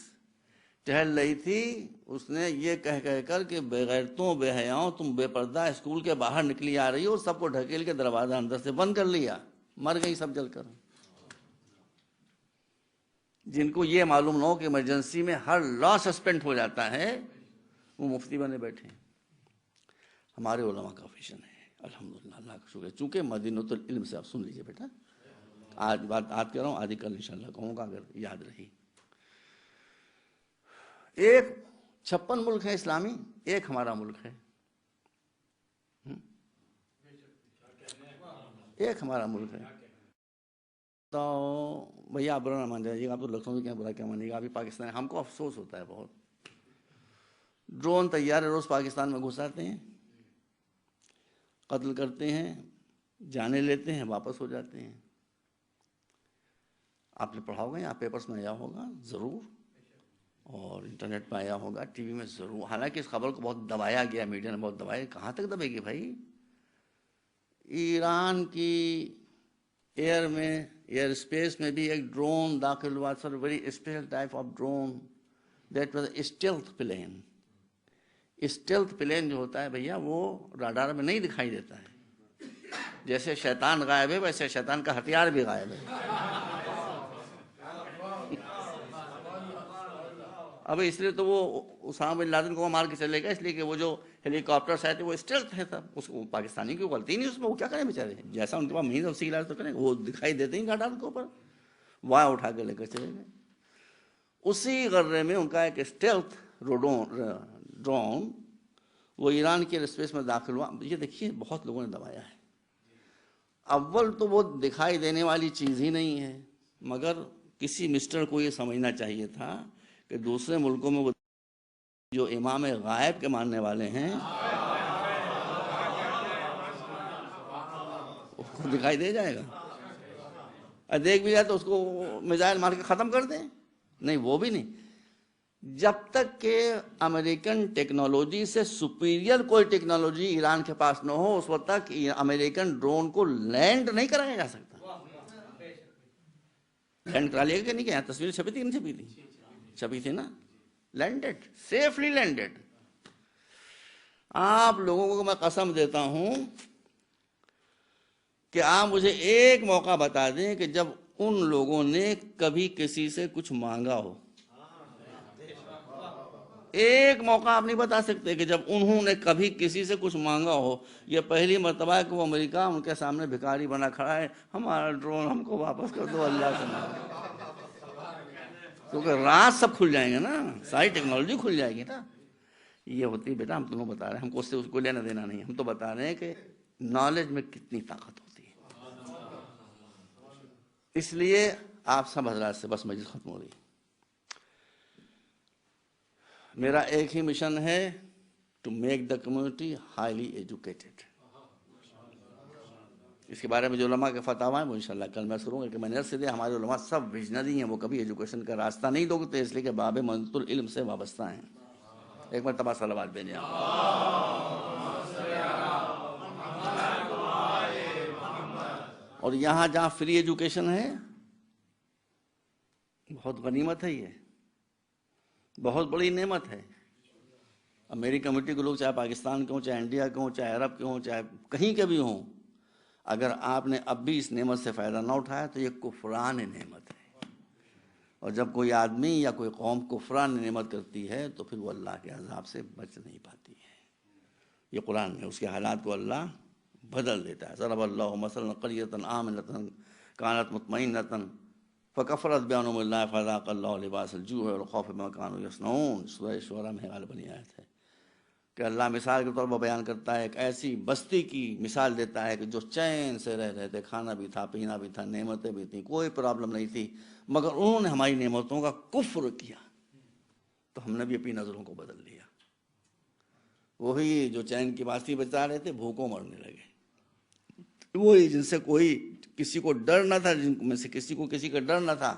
ٹہل رہی تھی، اس نے یہ کہہ کر کہ بے غیرتوں، بے حیاؤں، تم بے پردہ اسکول کے باہر نکلی آ رہی ہو، سب کو ڈھکیل کے دروازہ اندر سے بند کر لیا، مر گئی سب جل کر۔ جن کو یہ معلوم نہ ہو کہ ایمرجنسی میں ہر لا سسپینڈ ہو جاتا ہے، وہ مفتی بنے بیٹھے ہیں۔ ہمارے علماء کا ویژن ہے، الحمدللہ، اللہ کا شکر ہے۔ چونکہ مدینۃ العلم سے، آپ سن لیجئے بیٹا، آج بات کہہ رہا ہوں، آدھی کل انشاءاللہ کہوں گا اگر یاد رہی۔ 56 ملک ہیں اسلامی، ایک ہمارا ملک ہے، ایک ہمارا ملک ہے۔ تو بھیا آپ برا نہ مان جائیے گا، آپ تو لکھنؤ میں کیا برا کیا مانیے گا، ابھی پاکستان ہم کو افسوس ہوتا ہے بہت، ڈرون طیارے روز پاکستان میں گھس آتے ہیں، قتل کرتے ہیں، جانے لیتے ہیں، واپس ہو جاتے ہیں۔ آپ نے پڑھا ہوگا، یا پیپرز میں آیا ہوگا ضرور، اور انٹرنیٹ پہ آیا ہوگا، ٹی وی میں ضرور، حالانکہ اس خبر کو بہت دبایا گیا، میڈیا نے بہت دبایا، کہاں تک دبے گی بھائی؟ ایران کی ایئر میں، ایئر اسپیس میں بھی ایک ڈرون داخل ہوا، sir very special type of drone, that was stealth plane. Stealth plane جو ہوتا ہے بھیا، وہ راڈار میں نہیں دکھائی دیتا ہے، جیسے شیطان غائب ہے ویسے شیطان کا ہتھیار بھی غائب ہے۔ اب اس لیے تو وہ اسامہ بن لادن کو مار کے چلے گا، اس لیے کہ وہ جو ہیلی کاپٹرس آئے تھے وہ اسٹیلتھ ہے، تھا اس کو پاکستانی کی غلطی نہیں اس میں، وہ کیا کریں بیچارے، جیسا ان کے پاس مہین اسی علاج تو کریں، وہ دکھائی دیتے ہی راڈار کے اوپر، وہاں اٹھا کے لے کر چلے گئے۔ اسی غرے میں ان کا ایک اسٹیلتھ ڈرون وہ ایران کے اسپیس میں داخل ہوا۔ یہ دیکھیے بہت لوگوں نے دبایا ہے، اول تو وہ دکھائی دینے والی چیز ہی نہیں ہے، مگر کسی مسٹر کو یہ سمجھنا چاہیے تھا کہ دوسرے ملکوں میں وہ جو امام غائب کے ماننے والے ہیں اس کو دکھائی دے جائے گا، اور دیکھ بھی جائے تو اس کو میزائل مار کے ختم کر دیں. نہیں، وہ بھی نہیں. جب تک کہ امریکن ٹیکنالوجی سے سپیریئر کوئی ٹیکنالوجی ایران کے پاس نہ ہو، اس وقت تک امریکن ڈرون کو لینڈ نہیں کرایا جا سکتا. لینڈ کرا لیا کہ نہیں کیا؟ تصویر چھپی تھی کہ نہیں چھپی تھی؟ چھپی تھی نا. Landed, safely landed. آپ لوگوں کو میں قسم دیتا ہوں کہ آپ مجھے ایک موقع بتا دیں کہ جب ان لوگوں نے کبھی کسی سے کچھ مانگا ہو. ایک موقع آپ نہیں بتا سکتے کہ جب انہوں نے کبھی کسی سے کچھ مانگا ہو. یہ پہلی مرتبہ ہے کہ وہ امریکہ ان کے سامنے بھکاری بنا کھڑا ہے، ہمارا ڈرون ہم کو واپس کر دو اللہ سے مانگو. کیونکہ راز سب کھل جائیں گے نا، ساری ٹیکنالوجی کھل جائے گی نا. یہ ہوتی ہے بیٹا، ہم تمہیں بتا رہے ہیں، ہم کو اس سے اس کو لینا دینا نہیں. ہم تو بتا رہے ہیں کہ نالج میں کتنی طاقت ہوتی ہے. اس لیے آپ سب حضرات سے بس مجلس ختم ہو رہی. میرا ایک ہی مشن ہے، to make the community highly educated. اس کے بارے میں جو علماء کے فتاوی ہیں وہ انشاءاللہ کل میں کروں گا کہ میں نے عرض سے دیا ہمارے علماء سب ویژنری ہیں، وہ کبھی ایجوکیشن کا راستہ نہیں دوگتے اس لیے کہ باب منزلۃ العلم سے وابستہ ہیں. ایک مرتبہ صلوات بھیجیں آپ. اور یہاں جہاں فری ایجوکیشن ہے بہت غنیمت ہے، یہ بہت بڑی نعمت ہے. اب میری کمیٹی کے لوگ چاہے پاکستان کے ہوں، چاہے انڈیا کے ہوں، چاہے عرب کے ہوں، چاہے کہیں کے بھی ہوں، اگر آپ نے اب بھی اس نعمت سے فائدہ نہ اٹھایا تو یہ کفران نعمت ہے. اور جب کوئی آدمی یا کوئی قوم کفران نعمت کرتی ہے تو پھر وہ اللہ کے عذاب سے بچ نہیں پاتی ہے. یہ قرآن میں اس کے حالات کو اللہ بدل دیتا ہے. ضرب اللہ مثلا قریۃ آمنۃ کانت مطمئنۃ فکفرت بانعم اللہ فذاق اللہ لباس الجوع والخوف بما كانوا یصنعون. سورہ شعراء میں غالباً آیت ہے کہ اللہ مثال کے طور پر بیان کرتا ہے، ایک ایسی بستی کی مثال دیتا ہے کہ جو چین سے رہ رہے تھے، کھانا بھی تھا، پینا بھی تھا، نعمتیں بھی تھیں، کوئی پرابلم نہیں تھی، مگر انہوں نے ہماری نعمتوں کا کفر کیا تو ہم نے بھی اپنی نظروں کو بدل لیا. وہی جو چین کی باستی بچا رہے تھے بھوکوں مرنے لگے. وہی جن سے کوئی کسی کو ڈر نہ تھا، جن میں سے کسی کو کسی کا ڈر نہ تھا،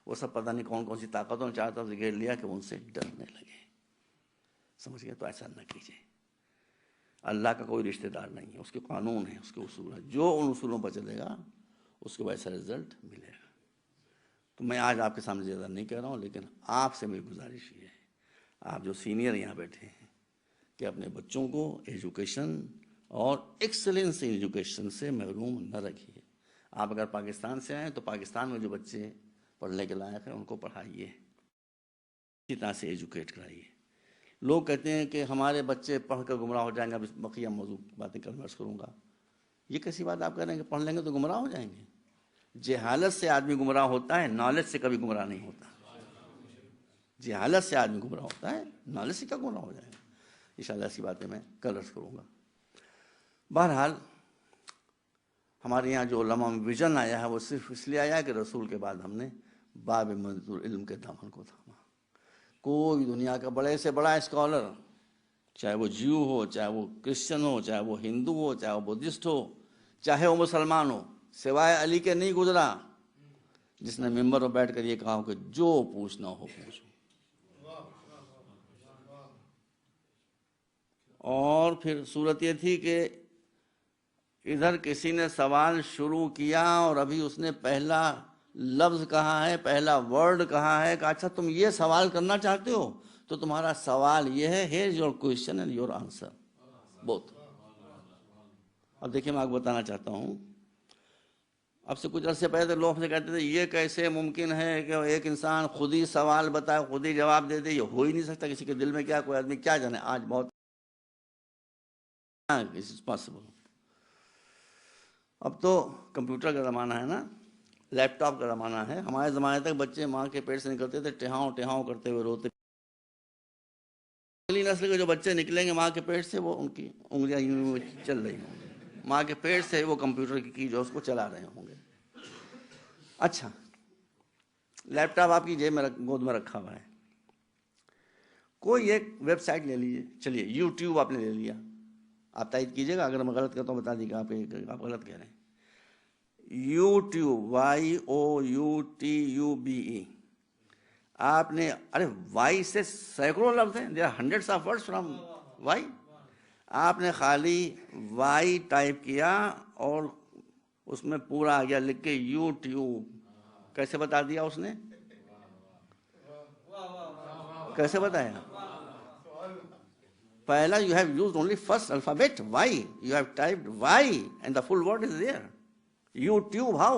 وہ سب پتہ نہیں کون کون سی طاقتوں چاہتا سے گھیر لیا کہ ان سے ڈرنے لگے. سمجھ گئے؟ تو ایسا نہ کیجیے. اللہ کا کوئی رشتہ دار نہیں ہے، اس کے قانون ہیں، اس کے اصول ہیں. جو ان اصولوں پر چلے گا اس کو ویسا رزلٹ ملے گا. تو میں آج آپ کے سامنے زیادہ نہیں کہہ رہا ہوں، لیکن آپ سے میری گزارش یہ ہے، آپ جو سینئر یہاں بیٹھے ہیں، کہ اپنے بچوں کو ایجوکیشن اور ایکسلنس ایجوکیشن سے محروم نہ رکھیے. آپ اگر پاکستان سے آئیں تو پاکستان میں جو بچے پڑھنے کے لائق ہیں ان کو پڑھائیے، اسی طرح سے ایجوکیٹ کرائیے. لوگ کہتے ہیں کہ ہمارے بچے پڑھ کر گمراہ ہو جائیں گے. اب بقیہ موضوع باتیں کل میں عرض کروں گا. یہ کیسی بات آپ کہہ رہے ہیں کہ پڑھ لیں گے تو گمراہ ہو جائیں گے؟ جہالت سے آدمی گمراہ ہوتا ہے، نالج سے کبھی گمراہ نہیں ہوتا. جہالت سے آدمی گمراہ ہوتا ہے، نالج سے کیا گمراہ ہو جائے گا؟ انشاءاللہ ایسی باتیں میں کل عرض کروں گا. بہرحال ہمارے یہاں جو علماء میں ویژن آیا ہے وہ صرف اس لیے آیا ہے کہ رسول کے بعد ہم نے باب منزلۃ العلم کے دامن کو تھاما. کوئی دنیا کا بڑے سے بڑا اسکالر، چاہے وہ جیو ہو، چاہے وہ کرسچن ہو، چاہے وہ ہندو ہو، چاہے وہ بدھسٹ ہو، چاہے وہ مسلمان ہو، سوائے علی کے نہیں گزرا جس نے ممبر پر بیٹھ کر یہ کہا ہو کہ جو پوچھنا ہو پوچھو. اور پھر صورت یہ تھی کہ ادھر کسی نے سوال شروع کیا اور ابھی اس نے پہلا لفظ کہا ہے، پہلا ورڈ کہا ہے کہ اچھا تم یہ سوال کرنا چاہتے ہو تو تمہارا سوال یہ ہے، here your question and your answer both. اب دیکھیں میں آپ کو بتانا چاہتا ہوں، اب سے کچھ عرصے پہلے لوگ سے کہتے تھے یہ کیسے ممکن ہے کہ ایک انسان خود ہی سوال بتائے، خود ہی جواب دے دے، یہ ہو ہی نہیں سکتا. کسی کے دل میں کیا، کوئی آدمی کیا جانے. آج بہت پاسبل. اب تو کمپیوٹر کا زمانہ ہے نا، لیپ ٹاپ کا زمانہ ہے. ہمارے زمانے تک بچے ماں کے پیٹ سے نکلتے تھے ٹہاؤں ٹہاؤں کرتے ہوئے روتے. اگلی نسل کے جو بچے نکلیں گے ماں کے پیٹ سے وہ ان کی انگلیاں یوں چل رہی ہوں گی، ماں کے پیٹ سے وہ کمپیوٹر کی جو اس کو چلا رہے ہوں گے. اچھا لیپ ٹاپ آپ کی جیب میں گود میں رکھا ہوا ہے، کوئی ایک ویب سائٹ لے لیجیے، چلیے یوٹیوب آپ نے لے لیا، آپ تائید کیجیے گا اگر میں غلط کرتا ہوں بتا دیجیے گا آپ غلط کہہ رہے ہیں. یوٹیوب YOUTUBE، آپ نے ارے وائی سے سینکڑوں لفظ ہیں، there are hundreds of words from why. آپ نے خالی وائی ٹائپ کیا اور اس میں پورا آ گیا لکھ کے یوٹیوب. کیسے بتا دیا اس نے؟ کیسے بتایا؟ پہلا you have used only first alphabet Y, you have typed Y and the full word is there. YouTube how?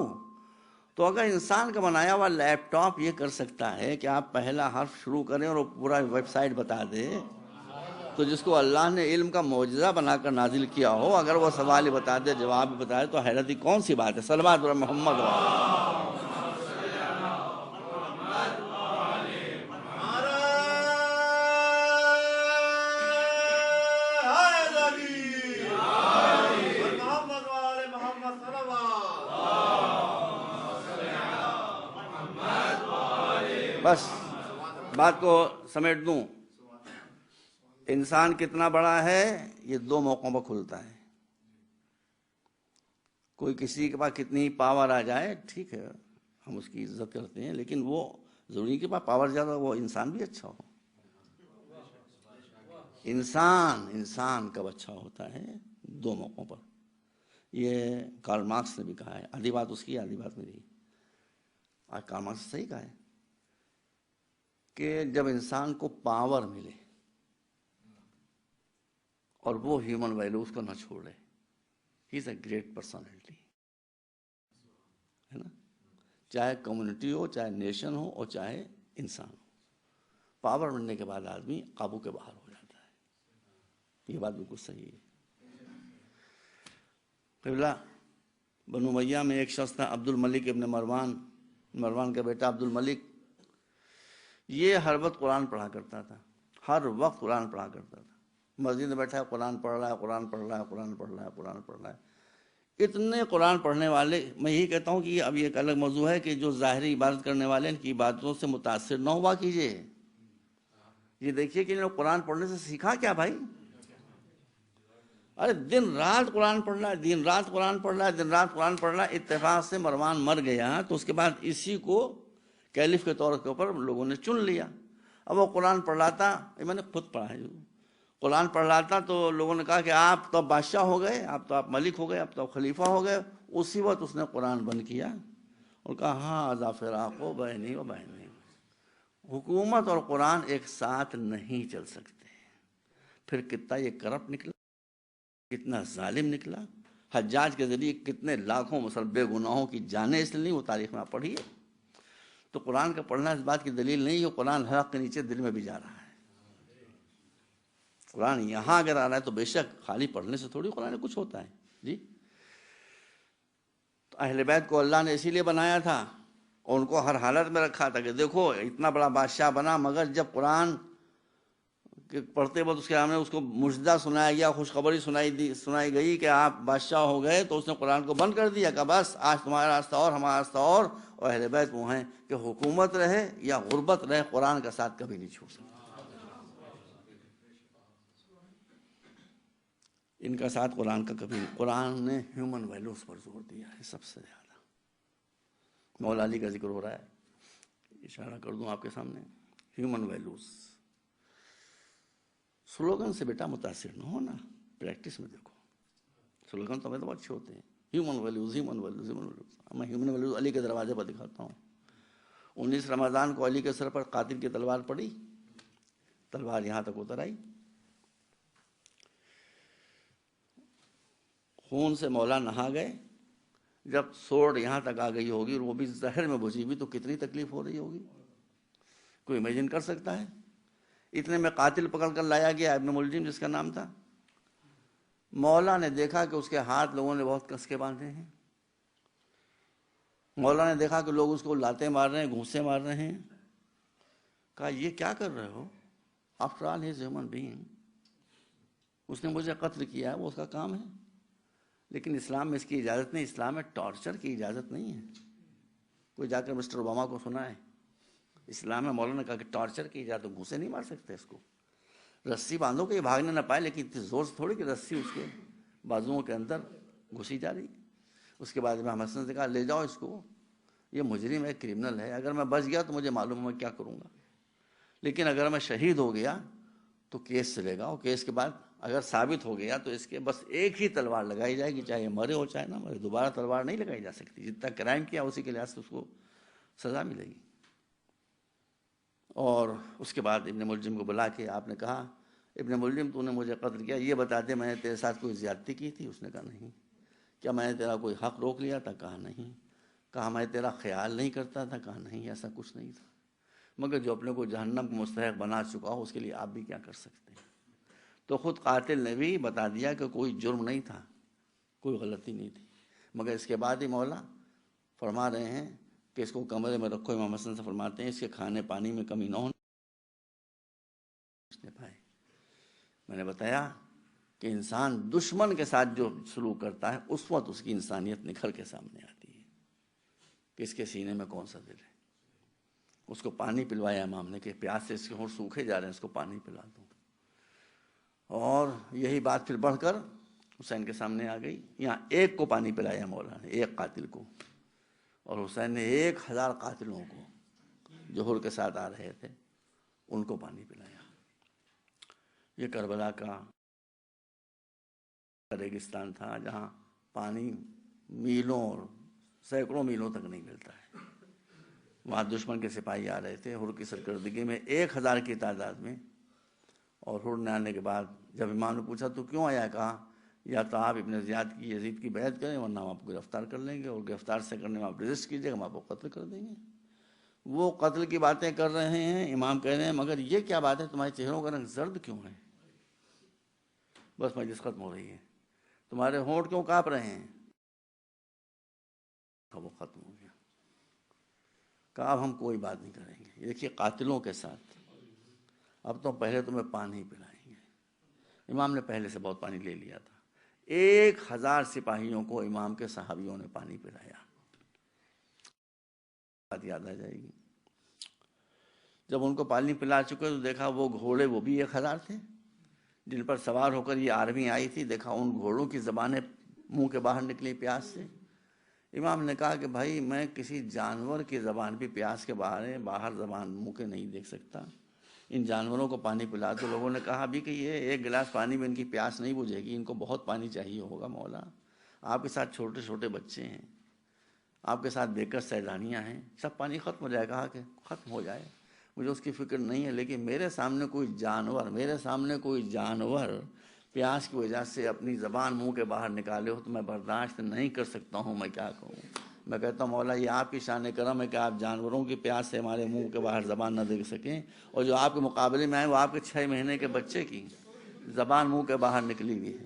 تو اگر انسان کا بنایا ہوا لیپ ٹاپ یہ کر سکتا ہے کہ آپ پہلا حرف شروع کریں اور وہ پورا ویب سائٹ بتا دے، تو جس کو اللہ نے علم کا معجزہ بنا کر نازل کیا ہو، اگر وہ سوال ہی بتا دے، جواب بھی بتا دے، تو حیرت کی کون سی بات ہے؟ صلوات علی محمد. بس بات کو سمیٹ دوں، انسان کتنا بڑا ہے یہ دو موقعوں پر کھلتا ہے. کوئی کسی کے پاس کتنی پاور آ جائے ٹھیک ہے، ہم اس کی عزت کرتے ہیں، لیکن وہ ضروری کے پاس پاور زیادہ وہ انسان بھی اچھا ہو. انسان کب اچھا ہوتا ہے؟ دو موقعوں پر. یہ کارل مارکس نے بھی کہا ہے، آدھی بات اس کی آدھی بات میری. آج کارل مارکس صحیح کہا ہے کہ جب انسان کو پاور ملے اور وہ ہیومن ویلیوز کو نہ چھوڑے، ہی از اے گریٹ پرسنالٹی، ہے نا؟ چاہے کمیونٹی ہو، چاہے نیشن ہو، اور چاہے انسان ہو. پاور ملنے کے بعد آدمی قابو کے باہر ہو جاتا ہے. یہ بات بالکل صحیح ہے. قبلہ بنو امیہ میں ایک شخص تھا عبد الملک ابن مروان کا بیٹا عبد الملک. یہ ہر وقت قرآن پڑھا کرتا تھا، ہر وقت قرآن پڑھا کرتا تھا. مسجد میں بیٹھا ہے قرآن پڑھ رہا ہے، قرآن پڑھ رہا ہے، قرآن پڑھ رہا ہے، قرآن پڑھ رہا ہے. اتنے قرآن پڑھنے والے، میں یہی کہتا ہوں کہ اب یہ ایک الگ موضوع ہے کہ جو ظاہری عبادت کرنے والے ان کی عبادتوں سے متاثر نہ ہوا کیجیے. یہ دیکھیے کہ انہوں نے قرآن پڑھنے سے سیکھا کیا بھائی؟ ارے دن رات قرآن پڑھ رہا ہے، دن رات قرآن پڑھ رہا ہے، دن رات قرآن پڑھ رہا ہے. اتفاق سے مروان مر گیا تو اس کے بعد اسی کو کیلف کے طور کے اوپر لوگوں نے چن لیا. اب وہ قرآن پڑھ رہا تھا، میں نے خود پڑھا ہے، قرآن پڑھ رہا تھا تو لوگوں نے کہا کہ آپ تو اب بادشاہ ہو گئے، آپ ملک ہو گئے، آپ تو خلیفہ ہو گئے. اسی وقت اس نے قرآن بند کیا اور کہا ہاں ذا فراق و بینی و بینی. حکومت اور قرآن ایک ساتھ نہیں چل سکتے. پھر کتنا یہ کرپٹ نکلا، کتنا ظالم نکلا. حجاج کے ذریعے کتنے لاکھوں بے گناہوں کی جانیں اس لیے، وہ تاریخ میں آپ پڑھیے. تو قرآن کا پڑھنا اس بات کی دلیل نہیں ہے، قرآن حق کے نیچے دل میں بھی جا رہا ہے. قرآن یہاں اگر آ رہا ہے تو بے شک خالی پڑھنے سے تھوڑی قرآن کچھ ہوتا ہے. جی تو اہل بیت کو اللہ نے اسی لیے بنایا تھا اور ان کو ہر حالت میں رکھا تھا کہ دیکھو اتنا بڑا بادشاہ بنا، مگر جب قرآن پڑھتے وقت اس کے سامنے اس کو مجدہ سنایا گیا، خوشخبری سنائی گئی کہ آپ بادشاہ ہو گئے، تو اس نے قرآن کو بند کر دیا کہ بس آج تمہارا راستہ اور ہمارا راستہ اور اہل بیت وہ ہیں کہ حکومت رہے یا غربت رہے، قرآن کا ساتھ کبھی نہیں چھوڑ سکتے. ان کا ساتھ قرآن کا کبھی نہیں. قرآن نے ہیومن ویلیوز پر زور دیا ہے سب سے زیادہ. مولا علی کا ذکر ہو رہا ہے، اشارہ کر دوں آپ کے سامنے. ہیومن ویلیوز سلوگن سے بیٹا متاثر نہ ہونا، پریکٹس میں دیکھو. سلوگن تو ہمیں تو اچھے ہوتے ہیں، human values human values human values. میں ہیومن ویلیوز علی کے دروازے پر دکھاتا ہوں. 19 رمضان کو علی کے سر پر قاتل کی تلوار پڑی، تلوار یہاں تک اتر آئی. خون سے مولا نہا گئے. جب سوڑ یہاں تک آ گئی ہوگی اور وہ بھی زہر میں بھجی ہوئی تو کتنی تکلیف ہو رہی ہوگی، کوئی امیجن کر سکتا ہے؟ اتنے میں قاتل پکڑ کر لایا گیا، ابن ملجم جس کا نام تھا. مولا نے دیکھا کہ اس کے ہاتھ لوگوں نے بہت کس کے باندھے ہیں. مولا نے دیکھا کہ لوگ اس کو لاتے مار رہے ہیں، گھوسے مار رہے ہیں. کہا یہ کیا کر رہے ہو؟ After all he is human being. اس نے مجھے قتل کیا ہے، وہ اس کا کام ہے. لیکن اسلام میں اس کی اجازت نہیں. اسلام میں ٹارچر کی اجازت نہیں ہے. کوئی جا کر مسٹر اوباما کو سنا ہے اسلام میں مولانا نے کہا کہ ٹارچر کی جائے تو گھوسے نہیں مار سکتے اس کو، رسی باندھو کہ یہ بھاگنے نہ پائے، لیکن اتنی زور سے تھوڑی کہ رسی اس کے بازوؤں کے اندر گھسی جا رہی۔ اس کے بعد امام حسن سے کہا لے جاؤ اس کو، یہ مجرم ہے، کرمنل ہے، اگر میں بچ گیا تو مجھے معلوم ہے میں کیا کروں گا، لیکن اگر میں شہید ہو گیا تو کیس چلے گا، اور کیس کے بعد اگر ثابت ہو گیا تو اس کے بس ایک ہی تلوار لگائی جائے گی، چاہے مرے ہو چاہے نہ مرے، دوبارہ تلوار نہیں لگائی جا سکتی، جتنا کرائم کیا اسی کے لحاظ سے اس کو سزا ملے گی۔ اور اس کے بعد ابن ملجم کو بلا کے آپ نے کہا ابن ملجم تو نے مجھے قتل کیا، یہ بتا دے میں نے تیرے ساتھ کوئی زیادتی کی تھی؟ اس نے کہا نہیں۔ کیا میں نے تیرا کوئی حق روک لیا تھا؟ کہا نہیں۔ کہا میں تیرا خیال نہیں کرتا تھا؟ کہا نہیں، ایسا کچھ نہیں تھا، مگر جو اپنے کو جہنم کو مستحق بنا چکا ہو اس کے لیے آپ بھی کیا کر سکتے ہیں۔ تو خود قاتل نے بھی بتا دیا کہ کوئی جرم نہیں تھا، کوئی غلطی نہیں تھی، مگر اس کے بعد ہی مولا فرما رہے ہیں کہ اس کو کمرے میں رکھو۔ امام حسن سے فرماتے ہیں اس کے کھانے پانی میں کمی نہ ہونے پائے۔ میں نے بتایا کہ انسان دشمن کے ساتھ جو سلوک کرتا ہے اس وقت اس کی انسانیت نکھر کے سامنے آتی ہے کہ اس کے سینے میں کون سا دل ہے۔ اس کو پانی پلوایا امام نے کہ پیاس سے اس کے ہونٹ سوکھے جا رہے ہیں، اس کو پانی پلا دو۔ اور یہی بات پھر بڑھ کر حسین کے سامنے آ گئی، یہاں ایک کو پانی پلایا مولا نے، ایک قاتل کو، اور حسین نے 1000 قاتلوں کو جو حر کے ساتھ آ رہے تھے ان کو پانی پلایا۔ یہ کربلا کا ریگستان تھا جہاں پانی میلوں اور سینکڑوں میلوں تک نہیں ملتا ہے۔ وہاں دشمن کے سپاہی آ رہے تھے حر کی سرکردگی میں 1000 کی تعداد میں، اور حر نے آنے کے بعد جب امام نے پوچھا تو کیوں آیا، کہا یا تو آپ ابن زیاد کی یزید کی بیعت کریں ورنہ ہم آپ کو گرفتار کر لیں گے، اور گرفتار سے کرنے میں آپ رجسٹ کیجیے گا، ہم آپ کو قتل کر دیں گے۔ وہ قتل کی باتیں کر رہے ہیں، امام کہہ رہے ہیں مگر یہ کیا بات ہے تمہارے چہروں کا رنگ زرد کیوں ہے؟ بس مجلس ختم ہو رہی ہے، تمہارے ہونٹ کیوں کانپ رہے ہیں؟ وہ ختم ہو گیا۔ کہا اب ہم کوئی بات نہیں کریں گے، دیکھیے قاتلوں کے ساتھ اب تو پہلے تمہیں پانی پلائیں گے۔ امام نے پہلے سے بہت پانی لے لیا تھا، 1000 سپاہیوں کو امام کے صحابیوں نے پانی پلایا۔ بات یاد آ جائے گی، جب ان کو پانی پلا چکے تو دیکھا وہ گھوڑے وہ بھی 1000 تھے جن پر سوار ہو کر یہ آرمی آئی تھی، دیکھا ان گھوڑوں کی زبانیں منہ کے باہر نکلی پیاس سے۔ امام نے کہا کہ بھائی میں کسی جانور کی زبان بھی پیاس کے باہر زبان منہ کے نہیں دیکھ سکتا، ان جانوروں کو پانی پلا۔ تو لوگوں نے کہا بھی کہ یہ ایک گلاس پانی میں ان کی پیاس نہیں بجھے گی، ان کو بہت پانی چاہیے ہوگا مولا، آپ کے ساتھ چھوٹے چھوٹے بچے ہیں، آپ کے ساتھ بے کس سیدانیاں ہیں، سب پانی ختم ہو جائے۔ کہا کہ ختم ہو جائے مجھے اس کی فکر نہیں ہے، لیکن میرے سامنے کوئی جانور پیاس کی وجہ سے اپنی زبان منہ کے باہر نکالے ہو تو میں برداشت نہیں کر سکتا ہوں، میں کیا کہوں۔ میں کہتا ہوں مولا یہ آپ کی شان کرم ہے کہ آپ جانوروں کی پیاس سے ہمارے منہ کے باہر زبان نہ دیکھ سکیں، اور جو آپ کے مقابلے میں آئے وہ آپ کے 6 مہینے کے بچے کی زبان منہ کے باہر نکلی ہوئی ہے،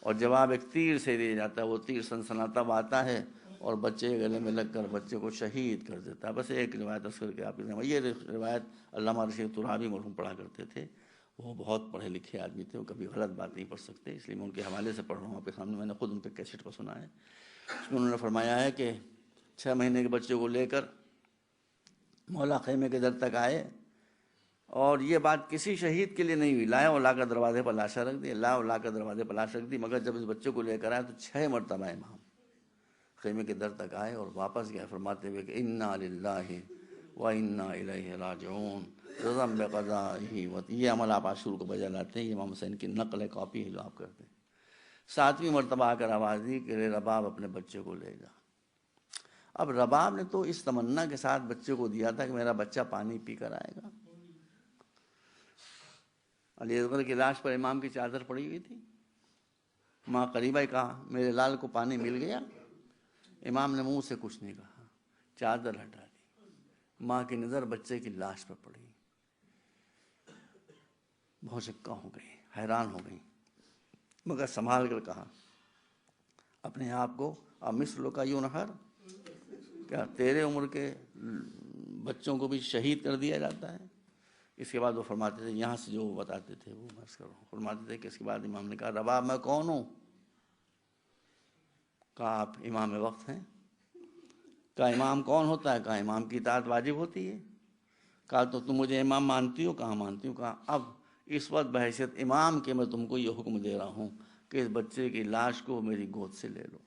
اور جواب ایک تیر سے دیا جاتا ہے، وہ تیر سنسناتا ہوا آتا ہے اور بچے کے گلے میں لگ کر بچے کو شہید کر دیتا ہے۔ بس ایک روایت اذکر کے آپ کے، یہ روایت علامہ رشید ترابی مرحوم پڑھا کرتے تھے، وہ بہت پڑھے لکھے آدمی تھے، وہ کبھی غلط بات نہیں پڑھ سکتے، اس لیے میں ان کے حوالے سے پڑھ رہا ہوں آپ کے سامنے، میں نے خود ان کے کیسٹ کو سنا ہے۔ اس میں انہوں نے فرمایا ہے کہ 6 مہینے کے بچے کو لے کر مولا خیمے کے در تک آئے، اور یہ بات کسی شہید کے لیے نہیں ہوئی، لائے اور لا کر دروازے پر لاشا رکھ دی، لا کر دروازے پر لاش رکھ دی، مگر جب اس بچے کو لے کر آئے تو 6 مرتبہ امام خیمے کے در تک آئے اور واپس گئے فرماتے ہوئے کہ انا للہ و انا الیہ راجعون رضا بقضائہ۔ یہ عمل آپ عاشور کو بجا لاتے ہیں، یہ امام حسین کی نقل کاپی ہے جو آپ کرتے ہیں۔ 7ویں مرتبہ آ کر آواز دی کہ رباب اپنے بچے کو لے جا۔ اب رباب نے تو اس تمنا کے ساتھ بچے کو دیا تھا کہ میرا بچہ پانی پی کر آئے گا۔ علی اصغر کی لاش پر امام کی چادر پڑی ہوئی تھی، ماں قریبہ کہا میرے لال کو پانی مل گیا؟ امام نے منہ سے کچھ نہیں کہا، چادر ہٹا دی، ماں کی نظر بچے کی لاش پر پڑی، بہت شکا ہو گئی، حیران ہو گئی، مگر سنبھال کر کہا اپنے آپ کو امثلک ینحر، کیا تیرے عمر کے بچوں کو بھی شہید کر دیا جاتا ہے؟ اس کے بعد وہ فرماتے تھے، یہاں سے جو وہ بتاتے تھے وہ میں فرماتے تھے کہ اس کے بعد امام نے کہا رباب میں کون ہوں؟ کہا آپ امام وقت ہیں۔ کہا امام کون ہوتا ہے؟ کہا امام کی اطاعت واجب ہوتی ہے۔ کہا تو تم مجھے امام مانتی ہو؟ کہاں مانتی ہوں؟ کہا اب اس وقت بحیثیت امام کے میں تم کو یہ حکم دے رہا ہوں کہ اس بچے کی لاش کو میری گود سے لے لو۔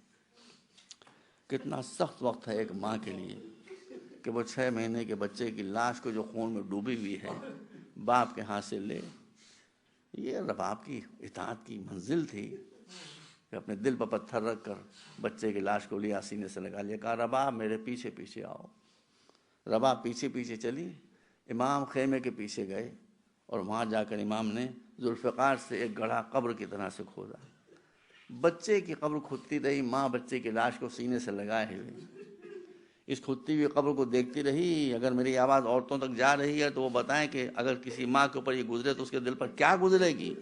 کتنا سخت وقت ہے ایک ماں کے لیے کہ وہ 6 مہینے کے بچے کی لاش کو جو خون میں ڈوبی ہوئی ہے باپ کے ہاتھ سے لے۔ یہ رباب کی اطاعت کی منزل تھی کہ اپنے دل پر پتھر رکھ کر بچے کی لاش کو لیا، سینے سے لگا لیا، کہا رباب میرے پیچھے پیچھے آؤ۔ رباب پیچھے پیچھے چلی، امام خیمے کے پیچھے گئے اور وہاں جا کر امام نے ذوالفقار سے ایک گڑھا قبر کی طرح سے کھودا۔ بچے کی قبر کھدتی رہی، ماں بچے کی لاش کو سینے سے لگائے ہوئے اس کھدتی ہوئی قبر کو دیکھتی رہی۔ اگر میری آواز عورتوں تک جا رہی ہے تو وہ بتائیں کہ اگر کسی ماں کے اوپر یہ گزرے تو اس کے دل پر کیا گزرے گی؟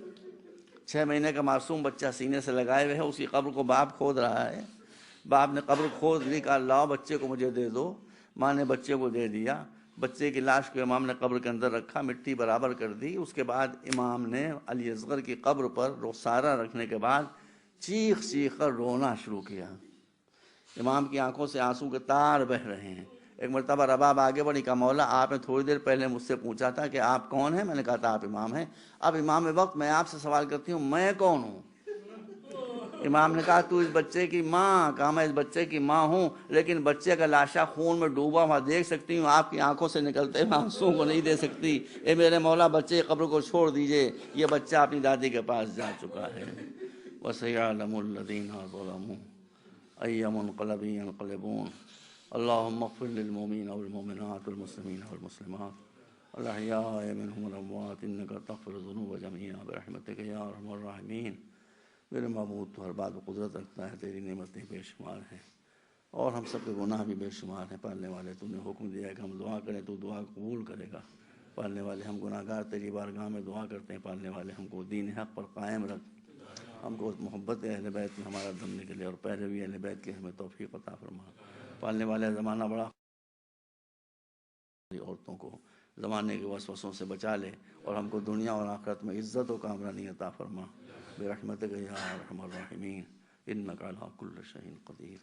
6 مہینے کا معصوم بچہ سینے سے لگائے ہوئے ہے، اسی قبر کو باپ کھود رہا ہے۔ باپ نے قبر کھود لی، کہا لاؤ بچے کو مجھے دے دو۔ ماں نے بچے کو دے دیا۔ بچے کی لاش کو امام نے قبر کے اندر رکھا، مٹی برابر کر دی۔ اس کے بعد امام نے علی اصغر کی قبر پر رخسارہ رکھنے کے بعد چیخ چیخ کر رونا شروع کیا۔ امام کی آنکھوں سے آنسو کے تار بہہ رہے ہیں۔ ایک مرتبہ رباب آگے بڑھی، کہا مولا آپ نے تھوڑی دیر پہلے مجھ سے پوچھا تھا کہ آپ کون ہیں؟ میں نے کہا تھا آپ امام ہیں۔ اب امام وقت میں آپ سے سوال کرتی ہوں میں کون ہوں؟ امام نے کہا تو اس بچے کی ماں۔ کہا میں اس بچے کی ماں ہوں، لیکن بچے کا لاشا خون میں ڈوبا ہوا دیکھ سکتی ہوں، آپ کی آنکھوں سے نکلتے ہوئے آنسوؤں کو نہیں دے سکتی۔ اے میرے مولا بچے قبر کو چھوڑ دیجئے، یہ بچہ اپنی دادی کے پاس جا چکا ہے۔ وَسَيَعْلَمُ الَّذِينَ ظَلَمُوا أَيَّ مُنقَلَبٍ يَنقَلِبُونَ اللهم اغفر للمؤمنين والمؤمنات والمسلمين والمسلمات الأحياء منهم والأموات إنك تغفر الذنوب جميعا برحمتك يا أرحم الراحمين۔ میرے معبود تو ہر بات کو قدرت رکھتا ہے، تیری نعمتیں بے شمار ہیں اور ہم سب کے گناہ بھی بے شمار ہیں۔ پالنے والے تو نے حکم دیا ہے کہ ہم دعا کریں تو دعا قبول کرے گا۔ پالنے والے ہم گناہ گار تیری بارگاہ میں دعا کرتے ہیں، پالنے والے ہم کو دین حق پر قائم رکھ، ہم کو محبت اہل بیت میں ہمارا دم نکلے اور پیروی اہل بیت کے ہمیں توفیق عطا فرما۔ پالنے والے زمانہ بڑا عورتوں کو زمانے کے وسوسوں سے بچا لے اور ہم کو دنیا اور آخرت میں عزت و کامرانی عطا فرما برحمتک یا ارحم الراحمین انک علی کل شیء قدیر۔